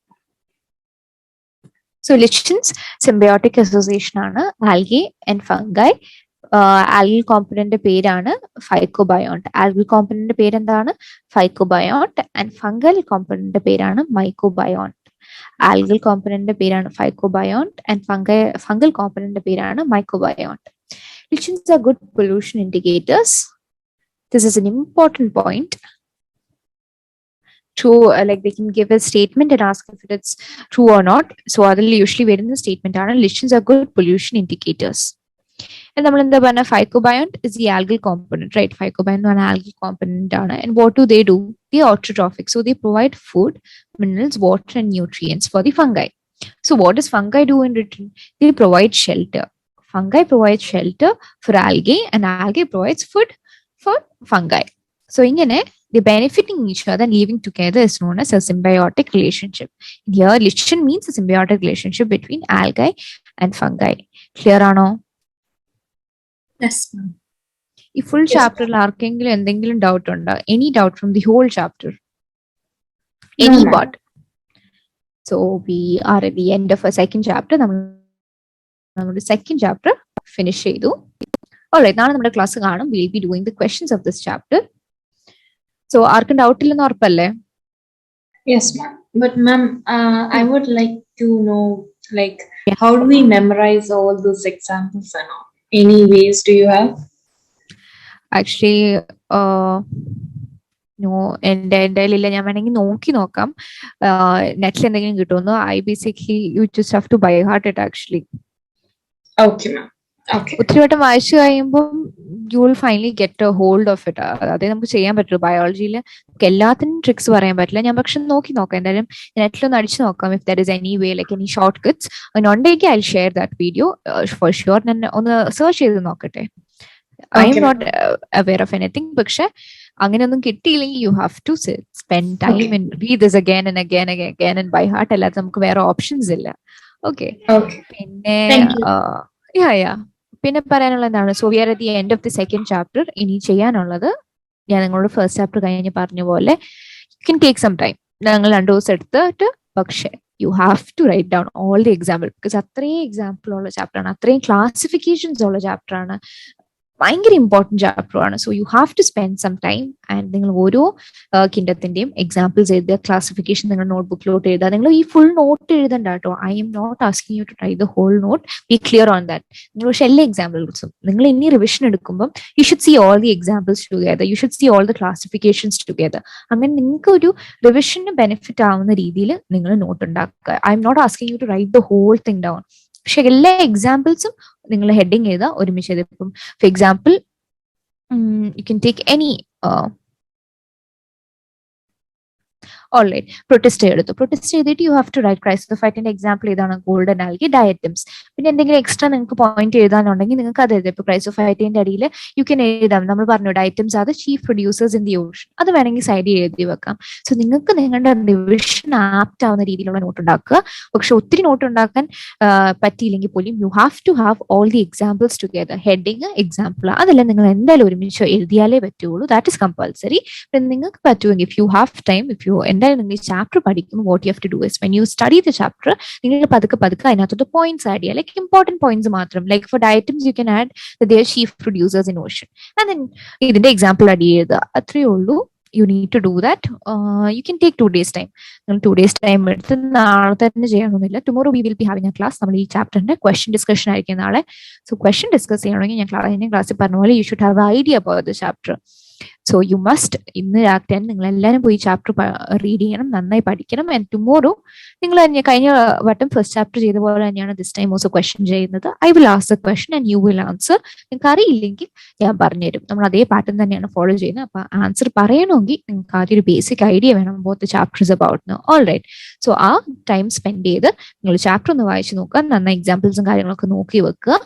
So lichens symbiotic association ആണ് algae and fungi. Algal component പേരാണ് phycobiont. Algal component പേര് എന്താണ്? Phycobiont. And fungal component പേരാണ് mycobiont. Algal component പേരാണ് phycobiont and fungal component പേരാണ് mycobiont. Lichens are good pollution indicators. This is an important point. True, like they can give a statement and ask if it's true or not. So അതിൽ usually വരുന്ന statement ആണ് lichens are good pollution indicators. And നമ്മൾ എന്താ പറഞ്ഞ phycobiont is the algal component, right? Phycobiont എന്ന് പറഞ്ഞ algal component ആണ്. And what do? They are autotrophic. So they provide food, minerals, water and nutrients for the fungi. So what does fungi do in return? They provide shelter. Fungi provide shelter for algae and algae provides food for fungi. So ഇങ്ങനെ they're benefiting each other and living together is known as a symbiotic relationship. Here, lichen means a symbiotic relationship between algae and fungi. Clear ആണോ? Yes, ma'am. ഈ full chapter ആർക്കെങ്കിലും എന്തെങ്കിലും doubt ഉണ്ടോ? Any doubt from the whole chapter? Any part? So we are at the end of a second chapter. നമ്മുടെ second chapter finish ചെയ്തു. Alright, നാളെ നമ്മുടെ ക്ലാസ് കാണും. We will be doing the questions of this chapter. So ആർക്കും doubt ഇല്ലെന്ന് ഉറപ്പല്ലേ? Yes, ma'am. But ma'am, I would like to know, like, how do we memorize all those examples and all? Any ways do you have? Actually, no, എൻ്റെ ഇല്ല. ഞാൻ വേണമെങ്കിൽ നോക്കി നോക്കാം നെറ്റിൽ എന്തെങ്കിലും കിട്ടുമെന്ന്. I basically you just have to by heart it actually. Okay, ma'am. Okay. ഒത്തിരി വട്ടം വായിച്ചു കഴിയുമ്പോൾ you will finally get A hold of it. അതേ നമുക്ക് ചെയ്യാൻ പറ്റുള്ളൂ. ബയോളജിയിൽ നമുക്ക് എല്ലാത്തിനും ട്രിക്സ് പറയാൻ പറ്റില്ല. ഞാൻ പക്ഷെ നോക്കാം. എന്തായാലും നെറ്റിലൊന്ന് അടിച്ചു നോക്കാം if there is any way like any short cuts. ഉണ്ടെങ്കിൽ I share that video for sure. ഞാൻ ഒന്ന് സെർച്ച് ചെയ്ത് നോക്കട്ടെ. I'm not aware of anything. പക്ഷെ അങ്ങനെയൊന്നും കിട്ടിയില്ലെങ്കിൽ you have to spend time and read this again and again and by heart. അല്ലാതെ നമുക്ക് വേറെ ഓപ്ഷൻസ് ഇല്ല. ഓക്കെ, പിന്നെ പിന്നെ പറയാനുള്ള എന്താണ്? So we are at the end of the second chapter. ഇനി ചെയ്യാനുള്ളത് ഞാൻ നിങ്ങളോട് ഫസ്റ്റ് ചാപ്റ്റർ കഴിഞ്ഞ് പറഞ്ഞ പോലെ you can take some time. ഞങ്ങൾ 2 ദിവസം എടുത്തിട്ട്, പക്ഷേ you have to write down all the example. Because അത്രയും എക്സാമ്പിൾ ഉള്ള ചാപ്റ്റർ ആണ്, അത്രയും ക്ലാസിഫിക്കേഷൻസ് ഉള്ള ചാപ്റ്റർ ആണ്, ഭയങ്കര ഇമ്പോർട്ടൻറ്റ് ചാപ്റ്റർ ആണ്. So you have to spend some time and നിങ്ങൾ ഓരോ കിൻഡത്തിന്റെയും എക്സാമ്പിൾസ് എഴുതുക, ക്ലാസിഫിക്കേഷൻ നിങ്ങൾ നോട്ട്ബുക്കിലോട്ട് എഴുതുക. നിങ്ങൾ ഈ ഫുൾ നോട്ട് എഴുതണ്ട കേട്ടോ. I'm not asking you to try the whole note. Be clear on that. നിങ്ങൾ പക്ഷേ എല്ലാ എക്സാമ്പിൾസും നിങ്ങൾ ഇനി റിവിഷൻ എടുക്കുമ്പോൾ you should see all the examples together, you should see all the classifications together. അങ്ങനെ നിങ്ങൾക്ക് ഒരു റിവിഷന് ബെനിഫിറ്റ് ആവുന്ന രീതിയിൽ നിങ്ങൾ നോട്ട് ഉണ്ടാക്കുക. I'm not asking you to write the whole thing down. പക്ഷെ എല്ലാ എക്സാമ്പിൾസും നിങ്ങൾ ഹെഡിങ് ചെയ്താൽ ഒരുമിച്ച് ചെയ്തിപ്പം. For example, you can take any alright protist എടുത്തു. പ്രൊട്ടസ്റ്റ് ചെയ്തിട്ട് യു ഹാവ് ടു റൈറ്റ് ക്രൈസോഫൈറ്റിന്റെ എക്സാമ്പിൾ ഏതാണ്? Golden algae, diatoms. പിന്നെ എന്തെങ്കിലും എക്സ്ട്രാ നിങ്ങൾക്ക് പോയിന്റ് എഴുതാനുണ്ടെങ്കിൽ നിങ്ങൾക്ക് അത് എഴുതാം. ഇപ്പൊ ക്രൈസോഫൈറ്റിന്റെ അടിയിൽ യു കെൻ എഴുതാം. നമ്മൾ പറഞ്ഞു ഡയറ്റംസ് are the chief producers in the Ocean. അത് വേണമെങ്കിൽ സൈഡിൽ എഴുതി വെക്കാം. സോ നിങ്ങൾക്ക് നിങ്ങളുടെ റിവിഷൻ ആപ്റ്റ് ആവുന്ന രീതിയിലുള്ള നോട്ട് ഉണ്ടാക്കുക. പക്ഷെ ഒത്തിരി നോട്ട് ഉണ്ടാക്കാൻ പറ്റിയില്ലെങ്കിൽ പോലും you have to have all the examples together. Heading, example, അതെല്ലാം നിങ്ങൾ എന്തായാലും ഒരുമിച്ച് എഴുതിയാലേ പറ്റുള്ളൂ. That is compulsory. പിന്നെ നിങ്ങൾക്ക് പറ്റുമെങ്കിൽ if you have time, if you എന്തായാലും നിങ്ങൾ ഈ ചാപ്റ്റർ പഠിക്കുമ്പോൾ what you have to do is when you study the chapter, നിങ്ങൾ പതുക്കെ അതിനകത്തോട്ട് പോയിന്റ്സ് ആഡ് ചെയ്യുക. ലൈക്ക് ഇമ്പോർട്ടന്റ് പോയിന്റ്സ് മാത്രം. Like for diatoms you can add the chief producers in ocean and then ഇതിന്റെ എക്സാമ്പിൾ ആഡ് ചെയ്യുക. അത്രയേ ഉള്ളൂ. You need to do that. You can take 2 days time. 2 days time എടുത്ത് നാളെ തന്നെ ചെയ്യണമെന്നില്ല. Tomorrow we will be having A class. നമ്മൾ ഈ ചാപ്റ്ററിന്റെ ക്വസ്റ്റ്യൻ ഡിസ്കഷൻ ആയിരിക്കും നാളെ. സോ ക്വസ്റ്റ്യൻ ഡിസ്കസ് ചെയ്യണമെങ്കിൽ ഞാൻ ക്ലാസ്സിൽ പറഞ്ഞ പോലെ you should have idea about the chapter. So you must ഇന്ന് രാത്രി നിങ്ങൾ എല്ലാവരും പോയി ചാപ്റ്റർ റീഡ് ചെയ്യണം, നന്നായി പഠിക്കണം. ആൻഡ് ടുമോറോ നിങ്ങൾ കഴിഞ്ഞ വട്ടം ഫസ്റ്റ് ചാപ്റ്റർ ചെയ്ത പോലെ തന്നെയാണ് ദിസ് ടൈം ഓൾസോ ക്വസ്റ്റ്യൻ ചെയ്യുന്നത്. I will ask the question and you will answer. നിങ്ങൾക്ക് അറിയില്ലെങ്കിൽ ഞാൻ പറഞ്ഞുതരും. നമ്മൾ അതേ പാറ്റേൺ തന്നെയാണ് ഫോളോ ചെയ്യുന്നത്. അപ്പൊ ആൻസർ പറയണമെങ്കിൽ നിങ്ങൾക്ക് ആദ്യം ഒരു ബേസിക് ഐഡിയ വേണം both chapters about. All right. So ആ ടൈം സ്പെൻഡ് ചെയ്ത് നിങ്ങൾ ചാപ്റ്റർ ഒന്ന് വായിച്ചു നോക്കുക, നന്നായി എക്സാമ്പിൾസും കാര്യങ്ങളൊക്കെ നോക്കി വെക്കുക.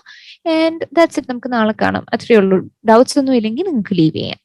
And that's it. നമുക്ക് നാളെ കാണാം. അത്രയേ ഉള്ളൂ. ഡൗട്ട്സ് ഒന്നും ഇല്ലെങ്കിൽ നിങ്ങൾക്ക് ലീവ് ചെയ്യാം.